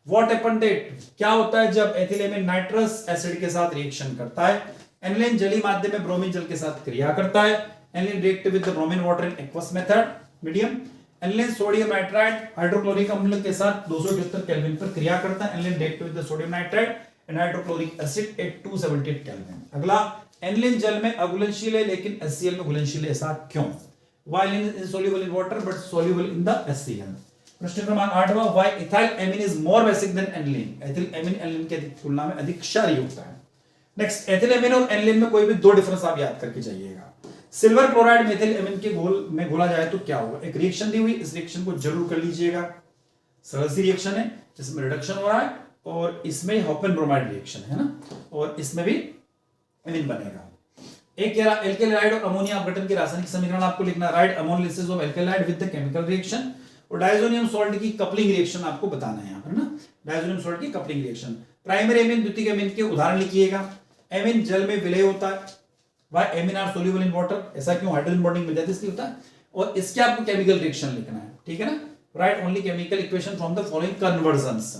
व्हाट हैपेंड दैट, क्या होता है जब एथिल एमीन नाइट्रस एसिड के साथ रिएक्शन करता है। एनिलीन जलीय माध्यम में ब्रोमीन जल के साथ क्रिया करता है, aniline react with the bromine water in aqueous method medium. Aniline sodium nitride hydrochloric अम्ल के साथ 278 केल्विन पर क्रिया करता है, aniline react with the sodium nitride and hydrochloric acid at 278 kelvin. अगला, एनिलीन जल में अघुलनशील है लेकिन HCl में घुलनशील है, ऐसा क्यों। While insoluble in water but soluble in the HCl। प्रश्न क्रमांक 8वां, why ethyl amine is more basic than aniline। Ethyl amine aniline के तुलना में अधिक क्षारीय होता है। नेक्स्ट, एथिल एमीन और एनिलीन में कोई भी दो डिफरेंस आप याद करके जाइएगा। सिल्वर क्लोराइड मेथिल एमीन के घोल में घोला जाए तो क्या होगा। एक रिएक्शन दी हुई, इस रिएक्शन को जरूर कर लीजिएगा। सरल सी रिएक्शन है जिसमें रिडक्शन हो रहा है और इसमें हॉपन ब्रोमाइड रिएक्शन है ना, और इसमें भी एमीन बनेगा। एक कह रहा एल्काइल हैलाइड और अमोनिया अपघटन के रासायनिक समीकरण आपको लिखना, right ammonolysis of alkyl halide with the chemical reaction. और डायजोनियम सॉल्ट की कपलिंग रिएक्शन आपको बताना है यहां पर ना, डायजोनियम सॉल्ट की कपलिंग रिएक्शन। प्राइमरी एमीन, द्वितीयक एमीन के उदाहरण लिखिएगा। एमीन जल में विलय होता है, why amine are soluble in water, ऐसा क्यों, हाइड्रोजन बॉन्डिंग मिल जाती है इसलिए होता है। और इसके आपको केमिकल रिएक्शन लिखना है, ठीक है ना, right only chemical equation from the following convergence,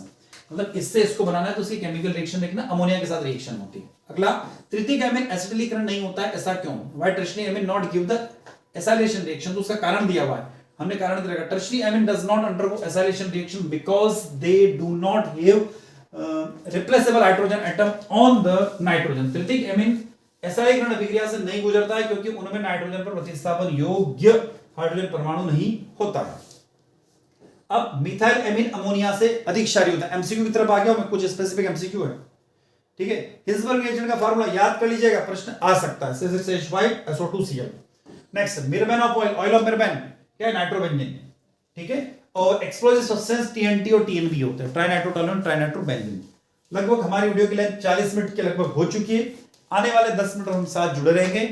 मतलब इससे इसको बनाना है तो उसकी केमिकल रिएक्शन लिखना, अमोनिया के साथ रिएक्शन होती है। अगला, तृतीयक एमीन एसिटिलीकरण नहीं होता है, ऐसा क्यों, why tertiary amine not give the acylation reaction, तो उसका कारण दिया हुआ है, हमने कारण दिया। Tertiary amine does not undergo acylation reaction because they do not have replaceable hydrogen atom on the nitrogen. तृतीयक एमीन एसाइक्लोन अभिक्रिया से नहीं गुजरता है क्योंकि उनमें नाइट्रोजन पर प्रतिस्थापन योग्य हाइड्रोजन परमाणु नहीं होता है। अब मिथाइल एमीन अमोनिया से अधिक क्षारीय होता है। एमसीक्यू की तरफ आ गया हूं मैं, कुछ स्पेसिफिक एमसीक्यू है, ठीक है। हिल्सबर्ग रिएक्शन का फार्मूला याद कर लीजिएगा, प्रश्न आ सकता है। C6H5SO2Cl। Next, mirbane of oil, oil of mirbane क्या है? नाइट्रोबेंजीन, ठीक है। और एक्सप्लोजिव सब्सटेंस TNT और TNB होते हैं, ट्राइनाइट्रोटोलुएन, ट्राइनाइट्रोबेंजीन। लगभग हमारी वीडियो की लेंथ 40 मिनट के लगभग हो चुकी है। आने वाले 10 मिनट हम साथ जुड़े रहेंगे।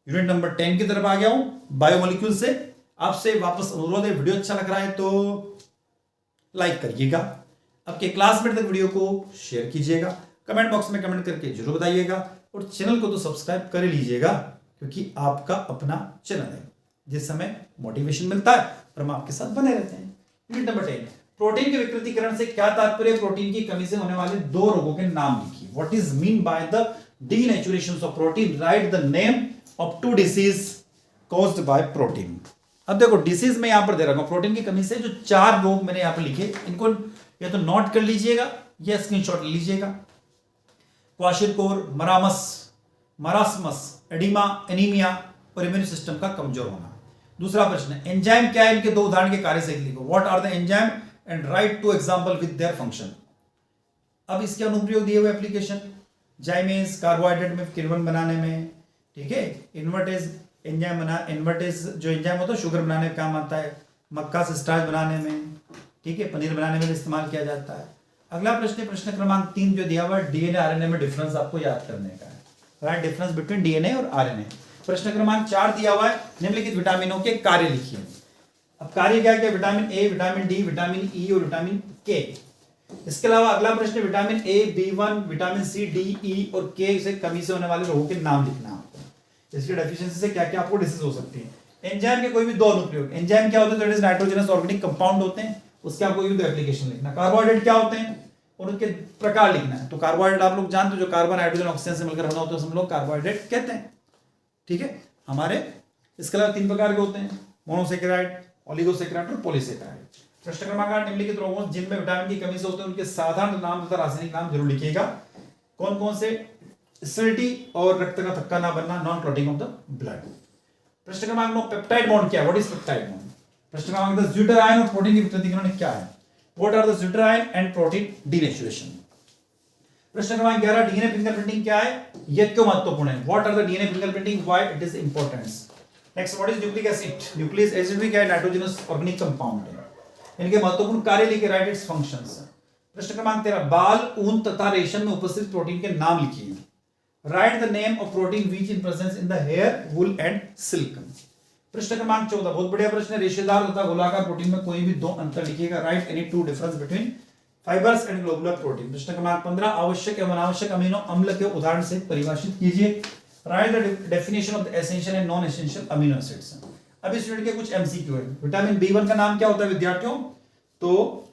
यूनिट नंबर 10 की तरफ आ गया हूं, बायोमोलिक्यूल से। आपसे वापस अनुरोध है, वीडियो अच्छा लग रहा है तो लाइक करिएगा, आपके क्लासमेट तक वीडियो को शेयर कीजिएगा, कमेंट बॉक्स में कमेंट करके जरूर बताइएगा, और चैनल को तो सब्सक्राइब कर लीजिएगा क्योंकि आपका अपना चैनल है, जिस समय मोटिवेशन मिलता है और हम आपके साथ बने रहते हैं। यूनिट नंबर 10, प्रोटीन के विकृतीकरण से क्या तात्पर्य? प्रोटीन की कमी से होने वाले 2 रोगों के नाम लिखिए। What is mean by the denaturation of protein? Right the name of 2 disease caused by protein. अब देखो, डिसीज में यहां पर दे रखा हूं, प्रोटीन की कमी से जो 4 रोग मैंने यहां पर लिखे, इनको या तो नोट कर लीजिएगा या स्क्रीनशॉट ले लीजिएगा। क्वाशिरकोर, मरासमस, एडिमा, एनीमिया और इम्यून सिस्टम का कमजोर होना। दूसरा प्रश्न, एंजाइम क्या है? इनके 2 उदाहरण के कार्य से लिखो। What are the enzyme and write 2 example with their function. अब इसके अनुप्रयोग दिए हुए एप्लीकेशन, जाइमेज कार्बोहाइड्रेट में किण्वन बनाने में, ठीक है। इन्वर्टेज एंजाइम इन्वर्टेज जो एंजाइम होता है शुगर बनाने में काम आता है, मक्का से स्टार्च बनाने में, ठीक है, पनीर बनाने में भी इस्तेमाल किया जाता है। अगला प्रश्न, प्रश्न क्रमांक 3 जो दिया हुआ है, डीएनए आरएनए में डिफरेंस आपको याद करने का है। राइट डिफरेंस बिटवीन डीएनए और आरएनए। प्रश्न क्रमांक 4 दिया हुआ है, निम्नलिखित विटामिनों के कार्य लिखिए। अब कार्य क्या क्या? Vitamin A, vitamin D, vitamin E और विटामिन के। इसके अलावा अगला प्रश्न, vitamin A, B1, vitamin C, D, E और के से कमी से होने वाले रोगों के नाम लिखना है आपको। इसकी डेफिशिएंसी से क्या क्या आपको डिसीज हो सकती है। एंजाइम के कोई भी 2 अनुप्रयोग। एंजाइम क्या होते हैं? That is nitrogenous organic compound होते हैं, उसके आप कोई भी 2 एप्लीकेशन लिखना। कार्बोहाइड्रेट क्या होते हैं और उनके प्रकार लिखना है। तो कार्बोहाइड्रेट आप लोग जानते हो, जो कार्बन हाइड्रोजन ऑक्सीजन से मिलकर बना होता है, हम लोग कार्बोहाइड्रेट कहते हैं, ठीक है हमारे। इसके अलावा 3 प्रकार के होते हैं, मोनोसेकेराइड, ओलिगोसेकेराइड और पॉलीसेकेराइड। प्रश्न क्रमांक 8, निम्नलिखित रोगों जिनमें विटामिन की कमी से होते हैं उनके साधारण नाम तथा रासायनिक नाम जरूर लिखिएगा। कौन कौन से? एसिडिटी और रक्त का थक्का ना बनना, non clotting of the blood. प्रश्न क्रमांक 9, पेप्टाइड बॉन्ड क्या है? What is peptide bond? प्रश्न क्रमांक 10, ज्यूटरायन और प्रोटीन के विकृतीकरण क्या है? What are the zwitterion and protein denaturation. प्रश्न क्रमांक 11, डीएनए फिंगरप्रिंटिंग क्या है? यह क्यों महत्वपूर्ण है? What are the DNA fingerprinting, why it is important. Next, what is nucleic acid? Nucleic acid भी क्या है? नाइट्रोजनस ऑर्गेनिक कंपाउंड है। इनके महत्वपूर्ण कार्य लिखिए, राइट इट्स फंक्शंस। प्रश्न क्रमांक 13, बाल, ऊन तथा रेशम में उपस्थित प्रोटीन के नाम लिखिए। Write the name of protein which in presence in the hair, wool and silk. प्रश्न क्रमांक 14, बहुत बढ़िया प्रश्न है, रेशेदार तथा गोलाकार प्रोटीन में कोई भी 2 अंतर लिखिएगा। Right any 2 difference between fibres and globular protein. प्रश्न क्रमांक 15, आवश्यक एवं अनावश्यक अमीनो अम्ल के उदाहरण से परिभाषित कीजिए। Right the definition of the essential and non essential amino acids. अब इस यूनिट के कुछ एमसीक्यू है। विटामिन B1 का नाम क्या होता है विद्यार्थियों? तो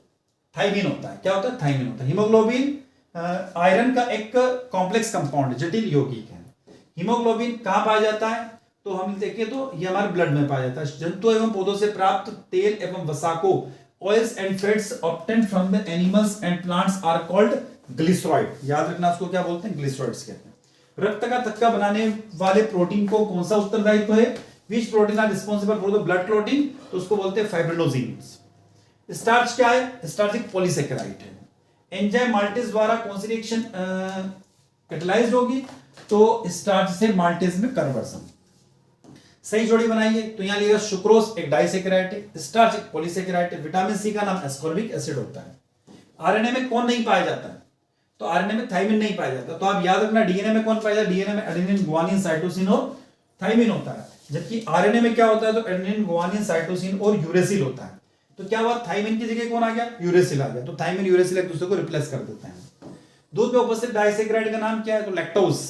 थायमीन होता है। क्या होता है? थायमीन होता है। हीमोग्लोबिन आयरन का एक कॉम्प्लेक्स कंपाउंड, जटिल यौगिक है। हीमोग्लोबिन कहां पाया जाता है? तो हम देखें तो ये हमारे ब्लड में पाया जाता है। जंतु एवं पौधों से प्राप्त तेल एवं वसा को oils and fats obtained from the animals and plants are called glyceride। याद रखना, उसको क्या बोलते हैं? ग्लिसरॉइड्स कहते हैं। रक्त का थक्का बनाने वाले प्रोटीन को कौन सा उत्तरदायित्व है? Which protein are responsible for the blood clotting? तो उसको बोलते हैं फाइब्रिनोजेन्स। स्टार्च क्या है? स्टार्च एक पॉलीसेकेराइड है। एंजाइम माल्टेज द्वारा कौन सी रिएक्शन कैटलाइज्ड होगी? तो स्टार्च से माल्टेज में कन्वर्जन। सही जोड़ी बनाइए तो यहां लिखा सुक्रोज एक डाइसेकेराइड है, स्टार्च एक पॉलीसेकेराइड है। विटामिन सी का नाम एस्कॉर्बिक एसिड होता है। आरएनए में कौन नहीं पाया जाता है? तो आरएनए में थायमिन नहीं पाया जाता। तो आप याद रखना, डीएनए में कौन पाया जाता है? डीएनए में एडेनिन, गुआनिन, साइटोसिन और थायमिन होता है। जबकि आरएनए में क्या होता है? तो एडेनिन, गुआनिन, साइटोसिन और यूरेसिल होता है। तो क्या हुआ? थायमिन की जगह कौन आ गया? यूरेसिल आ गया। तो थायमिन यूरेसिल एक दूसरे को रिप्लेस कर देते हैं। दूध में उपस्थित डाइसेकेराइड का नाम क्या है? तो लैक्टोज।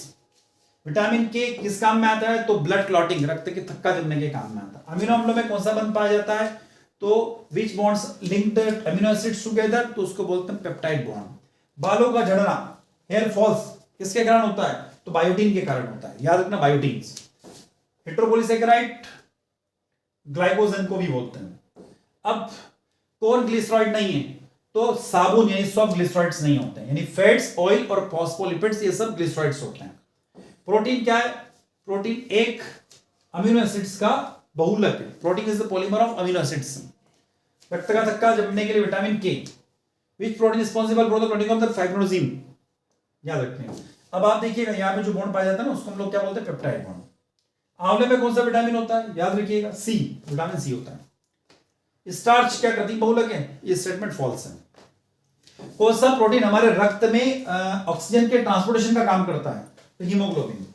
विटामिन के किस काम में आता है? तो ब्लड क्लॉटिंग, रक्त के थक्का जमने के काम में आता है। अमीनो अम्लों में कौन सा बंध पाया जाता है? तो which bonds linked amino acids together? तो उसको बोलते हैं पेप्टाइड बॉन्ड। बालों का झड़ना, हेयर फॉल्स किसके कारण होता है? तो बायोटीन के कारण होता है। याद रखना, बायोटीन। हेटेरोपॉलीसेकेराइड ग्लाइकोजन को भी बोलते हैं। अब कौन ग्लिसरॉइड नहीं है? तो साबुन यानी सब ग्लिसरॉइड्स नहीं होते हैं, यानी फैट्स, ऑयल और फॉस्फोलिपिड्स ये सब ग्लिसरॉइड्स होते हैं। प्रोटीन क्या है? प्रोटीन एक अमीनो एसिड्स का बहुलक है। Protein is the polymer of amino acids. रक्त का थक्का जमने के लिए vitamin K. Which protein responsible for the protein of the fibrinogen, याद रखना। अब आप देखिएगा यहाँ पे जो बॉन्ड पाया जाता है ना उसको हम लोग क्या बोलते हैं? Peptide bond. आंवले में कौन सा विटामिन होता है? याद रखिएगा सी, विटामिन सी होता है। स्टार्च क्या कृत्रिम बहुलक है? ये स्टेटमेंट फॉल्स है। कौन सा प्रोटीन हमारे रक्त में ऑक्सीजन के ट्रांसपोर्टेशन का काम करता है? तो हीमोग्लोबिन।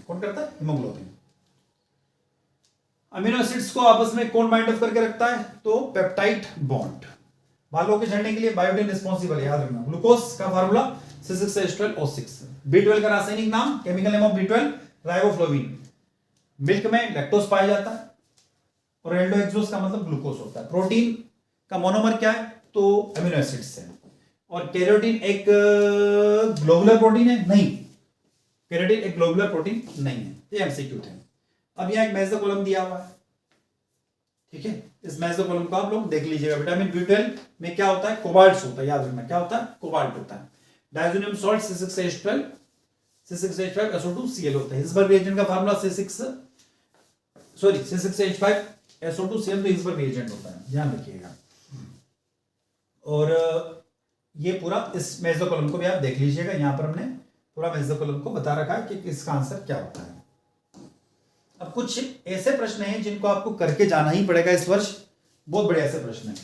कौन करता है? हीमोग्लोबिन। अमीनो एसिड्स को आपस में कौन बाइंड ऑफ करके रखता है? तो पेप्टाइड बॉन्ड। बालों के झड़ने के लिए बायोटिन रिस्पॉन्सिबल है, याद रखना। ग्लूकोज का फार्मूला C6H12O6। B12 का रासायनिक नाम, chemical name of B12 riboflavin. Milk में लैक्टोज पाया जाता है और एल्डोहेक्सोज का मतलब ग्लूकोज होता है। प्रोटीन का मोनोमर क्या है? तो अमीनो एसिड्स है। और केरोटीन एक ग्लोबुलर प्रोटीन है? नहीं, केरोटीन एक ग्लोबुलर प्रोटीन नहीं है। ये एमसीक्यू थे। अब यहाँ एक मेसो कॉलम दिया हुआ है, ठीक है। इस मेसो कॉलम को आप लोग देख लीजिएगा। विटामिन B12 में क्या होता है? कोबाल्ट होता है, याद रखना। क्या होता है? कोबाल्ट होता है। डायजोनियम सॉल्ट C6H12SO2Cl होता है। हिल्सबर्ग रिएजेंट का फार्मूला C6H5SO2Cl तो हिल्सबर्ग रिएजेंट होता है, ध्यान रखिएगा। और ये पूरा इस मेसो कॉलम को भी आप देख लीजिएगा। यहां पर हमने पूरा मेसो कॉलम को बता रखा है कि इसका आंसर क्या होता है। अब कुछ ऐसे प्रश्न हैं जिनको आपको करके जाना ही पड़ेगा इस वर्ष। बहुत बड़े ऐसे प्रश्न हैं,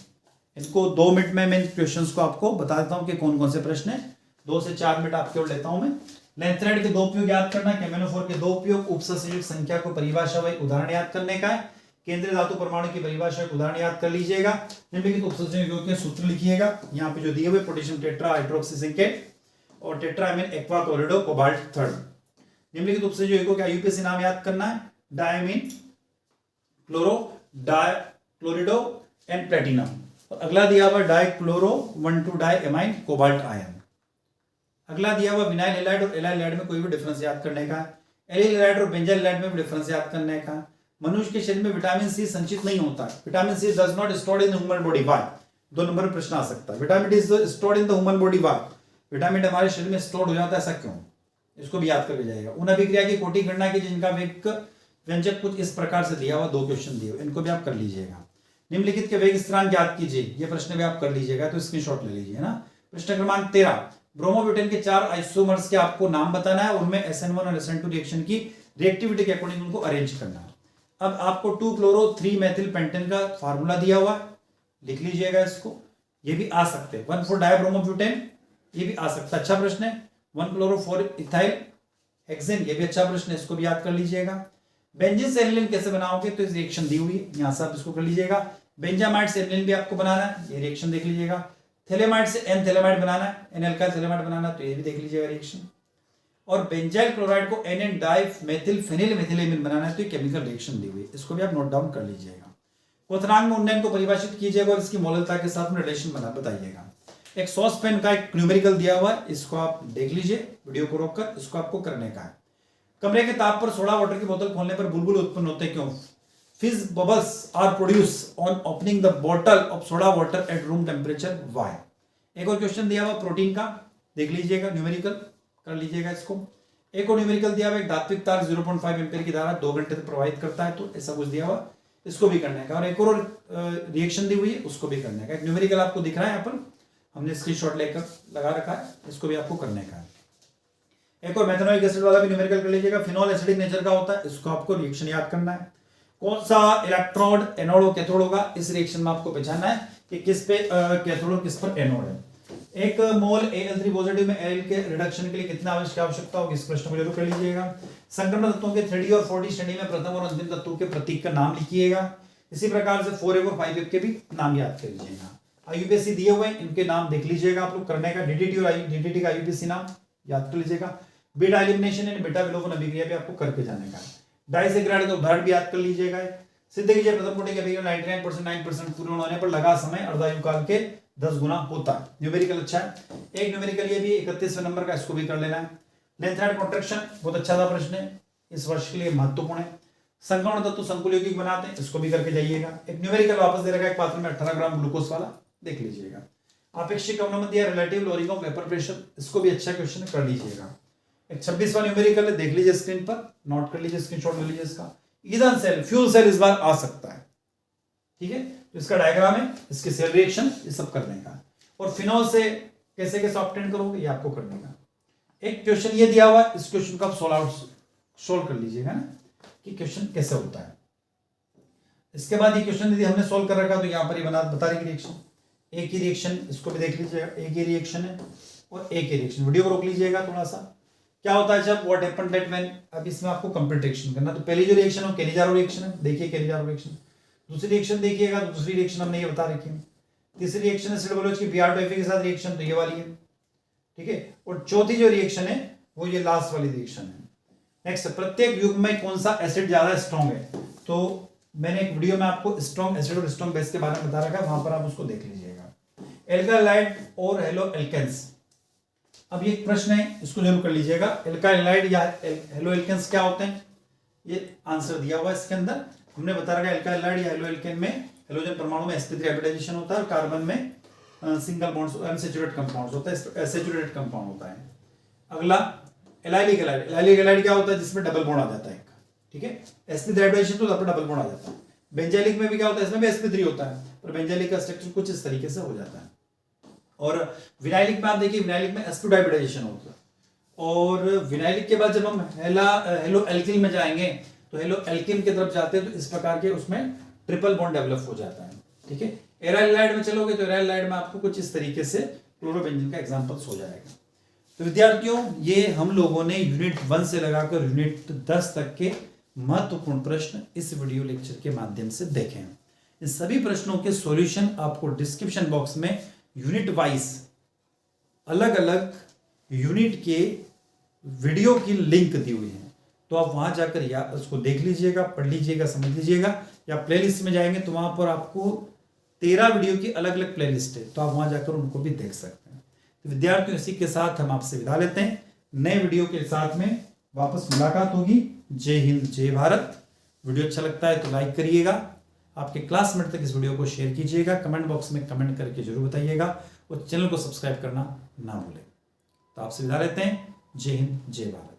इनको 2 मिनट में मैं क्वेश्चंस को आपको बता देता हूं कि कौन कौन से प्रश्न हैं। 2 से 4 मिनट आपके और लेता हूं मैं। लेंथराइड के 2 उपयोग याद करना, केमेनोफोर के 2 उपयोग, उपसंयोजक संख्या को परिभाषा व उदाहरण याद करने का है। केंद्रीय धातु परमाणु की परिभाषा एक उदाहरण याद कर लीजिएगा। निम्नलिखित उपसंयोजकों के सूत्र लिखिएगा। यहाँ पे जो दिए हुए पोटेशियम टेट्रा हाइड्रोक्सी जिंकेट और tetraammine aqua chlorido cobalt third. निम्नलिखित उपसंयोजकों के आईयूपीएसी नाम याद करना है। Diammine, chloro, chlorido and platinum. और अगला दिया हुआ डाइक्लोरो 1,2-डाइएमाइन कोबाल्ट आयन। अगला दिया हुआ विनाइल हैलाइड और एलाइल हैलाइड में कोई भी डिफरेंस याद करने का। एलिल हैलाइड और बेंजाइल हैलाइड में भी डिफरेंस याद करने का। मनुष्य के शरीर में विटामिन सी संचित नहीं होता। Vitamin C does not stored in the human body. Why? 2 number में प्रश्न आ सकता है। Vitamin D is stored in the human body. Why? Vitamin D हमारे शरीर में स्टोर्ड हो जाता है, ऐसा क्यों? इसको भी याद करके जाएगा। उन अभिक्रिया की कोटि गणना की जिनका वेग व्यंजक कुछ इस प्रकार से दिया हुआ। 2 क्वेश्चन दिए हुए, इनको भी आप कर लीजिएगा। निम्नलिखित के वेग स्थिरांक ज्ञात कीजिए, ये प्रश्न भी आप कर लीजिएगा, तो स्क्रीनशॉट ले लीजिए ना। प्रश्न क्रमांक 13, ब्रोमोब्यूटेन के 4 आइसोमर्स के आपको नाम बताना है। उनमें SN1 और SN2 रिएक्शन की रिएक्टिविटी के अकॉर्डिंग उनको अरेंज करना है। अब आपको 2-क्लोरो-3-मेथिल पेंटेन का फार्मूला दिया हुआ है, लिख लीजिएगा इसको। ये भी आ सकते हैं। 1,4-डाइब्रोमोब्यूटेन, ये भी आ सकता है, अच्छा प्रश्न है। 1-क्लोरो-4-इथाइल हेक्सेन, ये भी अच्छा प्रश्न है, इसको भी याद कर लीजिएगा। बेंजीन से एनिलीन कैसे बनाओगे? तो इस रिएक्शन दी हुई है, यहां से आप इसको कर लीजिएगा। बेंजामाइड से एनिलीन भी आपको बनाना है, ये रिएक्शन देख लीजिएगा। थैलेमाइड से एन-थैलेमाइड बनाना है, एन-अल्काइल थैलेमाइड बनाना है, तो ये भी देख लीजिएगा रिएक्शन। और बेंजाइल क्लोराइड को NN-डाइमेथिल फेनिल मेथिलेमिन बनाना है, तो ये केमिकल रिएक्शन दी हुई है, इसको भी आप नोट डाउन कर लीजिएगा। क्वथनांक में उन्नयन को परिभाषित कीजिएगा और इसकी मौलिकता के साथ में रिलेशन बताइएगा। एक सॉस पैन का एक न्यूमेरिकल दिया हुआ है, इसको आप देख लीजिए वीडियो को रोककर, इसको आपको करने का है। कमरे के ताप पर सोडा वाटर की बोतल खोलने पर बुलबुल उत्पन्न होते क्यों? Fizz bubbles are produce on opening the bottle of soda water at room temperature. Why? एक और क्वेश्चन दिया हुआ प्रोटीन का, देख लीजिएगा, न्यूमेरिकल कर लीजिएगा इसको। एक और न्यूमेरिकल दिया हुआ, एक धात्विक तार 0.5 एम्पीयर की धारा 2 घंटे तक प्रवाहित करता है, तो ऐसा कुछ दिया हुआ, इसको भी करने का। और एक और रिएक्शन दी हुई है, उसको भी करने का। एक न्यूमेरिकल आपको दिख रहा है यहाँ पर, हमने स्क्रीनशॉट लेकर लगा रखा है, इसको भी आपको करने का है। एक और मेथनोइक एसिड वाला भी न्यूमेरिकल कर लीजिएगा। फिनॉल एसिडिक नेचर का होता है, इसको आपको रिएक्शन याद करना है। कौन सा इलेक्ट्रोड एनोड और कैथोड होगा, इस रिएक्शन में आपको पहचानना है कि किस पे कैथोड और किस पर एनोड है। 1 मोल Al3 पॉजिटिव में Al के रिडक्शन के लिए कितना आवेश की आवश्यकता होगी, इस प्रश्न को जरूर कर लीजिएगा। संक्रमण तत्वों के 3D और 4D श्रेणी में प्रथम और अंतिम तत्वों के प्रतीक का नाम लिखिएगा। इसी प्रकार से 4F और 5F के भी नाम याद कर लीजिएगा। आईयूपीएसी दिए हुए हैं, इनके नाम देख लीजिएगा आप लोग, करने का। DDT और DDT का आईयूपीएसी नाम याद कर लीजिएगा। बीटा एलिमिनेशन एंड बीटा विलोपन अभिक्रिया भी आपको करके जाने का है। डाइसैकेराइड का उदाहरण भी याद कर लीजिएगा। सिद्ध कीजिए प्रथम कोटि के अभिक्रिया 99% पूर्ण होने पर लगा समय अर्धायु काल के 10 गुना होता है। न्यूमेरिकल अच्छा है। एक न्यूमेरिकल ये भी 31वें नंबर का, इसको भी कर लेना है। लेंथराइड कॉन्ट्रैक्शन बहुत अच्छा था प्रश्न है, इस वर्ष के लिए महत्वपूर्ण है। संक्रमण तत्व संकुल यौगिक बनाते हैं, इसको भी करके जाइएगा। एक न्यूमेरिकल वापस दे रखा है, एक पात्र में 18 ग्राम ग्लूकोज वाला, देख लीजिएगा। अपेक्षित अवनमन दिया, relative lowering of vapour pressure, इसको भी अच्छा क्वेश्चन कर लीजिएगा। एक 26वां न्यूमेरिकल है, देख लीजिए स्क्रीन पर, नोट कर लीजिए, स्क्रीनशॉट ले लीजिए इसका। ईंधन सेल, फ्यूल सेल इस बार आ सकता है, ठीक है। तो इसका डायग्राम है, इसके सेल रिएक्शन, ये सब करने का। और फिनॉल से कैसे कैसे ऑब्टेन करोगे, ये आपको करने का। एक क्वेश्चन ये दिया हुआ है, इस क्वेश्चन को आप सोल्व कर लीजिएगा ना, कि क्वेश्चन कैसे होता है। इसके बाद ये क्वेश्चन यदि हमने सोल्व कर रखा तो यहाँ पर ये बता रही रिएक्शन, एक ही रिएक्शन, इसको भी देख लीजिएगा, एक ही रिएक्शन है और एक ही रिएक्शन। वीडियो को रोक लीजिएगा थोड़ा सा। क्या होता है जब व्हाट हैपेंड दैट व्हेन, अब इसमें आपको कंप्लीट रिएक्शन करना। तो पहली जो रिएक्शन है केनिजारो रिएक्शन है, देखिए केनिजारो रिएक्शन। दूसरी रिएक्शन देखिएगा, तो दूसरी रिएक्शन हमने ये बता रखी है। तीसरी रिएक्शन है सिडबलोच की Br2Fe के साथ रिएक्शन, तो ये वाली है, ठीक है। और चौथी जो रिएक्शन है वो ये लास्ट वाली रिएक्शन है। नेक्स्ट, प्रत्येक युग्म में कौन सा एसिड ज्यादा स्ट्रॉन्ग है। तो मैंने एक वीडियो में आपको स्ट्रॉन्ग एसिड और स्ट्रॉन्ग बेस के बारे में बता रखा है, वहां पर आप उसको देख लीजिएगा। एल्कालाइड और हेलो एल्केन्स, अब ये प्रश्न है, इसको जरूर कर लीजिएगा। एल्कालाइड या हेलो एल्केन्स क्या होते हैं, ये आंसर दिया हुआ है इसके अंदर। हमने बता रखा है एल्कालाइड या हेलो एल्केन में हेलोजन परमाणु में sp3 हाइब्रिडाइजेशन होता है और कार्बन में सिंगल बॉन्ड्स अनसैचुरेटेड कंपाउंड्स होता है, सैचुरेटेड कंपाउंड होता है। अगला एलाइलिक एलाइड, एलाइलिक एलाइड क्या होता है, जिसमें डबल बॉन्ड आ जाता है, ठीक है। sp3 हाइब्रिडाइजेशन तो डबल बॉन्ड आ जाता है। बेंजाइलिक में भी क्या होता है, इसमें भी sp3 होता है, पर बेंजाइलिक का स्ट्रक्चर कुछ इस तरीके से हो जाता है। और विनाइलिक में आप देखिए, विनाइलिक में sp2 हाइब्रिडाइजेशन होता है। और विनाइलिक के बाद जब हम हेलो एल्किल में जाएंगे तो हेलो एल्किन की तरफ जाते हैं, तो इस प्रकार के उसमें ट्रिपल बॉन्ड डेवलप हो जाता है, ठीक है। एराइलाइड में चलोगे तो एराइलाइड में आपको कुछ इस तरीके से क्लोरोबेंजीन का एग्जांपल्स हो जाएगा। तो विद्यार्थियों, ये हम लोगों ने यूनिट 1 से लगाकर यूनिट 10 तक के महत्वपूर्ण प्रश्न इस वीडियो लेक्चर के माध्यम से देखे हैं। इन सभी प्रश्नों के सॉल्यूशन आपको डिस्क्रिप्शन बॉक्स में यूनिट वाइज अलग अलग यूनिट के वीडियो की लिंक दी हुई है, तो आप वहां जाकर या उसको देख लीजिएगा, पढ़ लीजिएगा, समझ लीजिएगा। या प्लेलिस्ट में जाएंगे तो वहां पर आपको 13 वीडियो की अलग अलग प्लेलिस्ट है, तो आप वहां जाकर उनको भी देख सकते हैं। तो विद्यार्थियों, इसी के साथ हम आपसे विदा लेते हैं। नए वीडियो के साथ में वापस मुलाकात होगी। जय हिंद, जय भारत। वीडियो अच्छा लगता है तो लाइक करिएगा, आपके क्लासमेट तक इस वीडियो को शेयर कीजिएगा, कमेंट बॉक्स में कमेंट करके जरूर बताइएगा और चैनल को सब्सक्राइब करना ना भूलें। तो आपसे विदा लेते हैं। जय हिंद, जय भारत।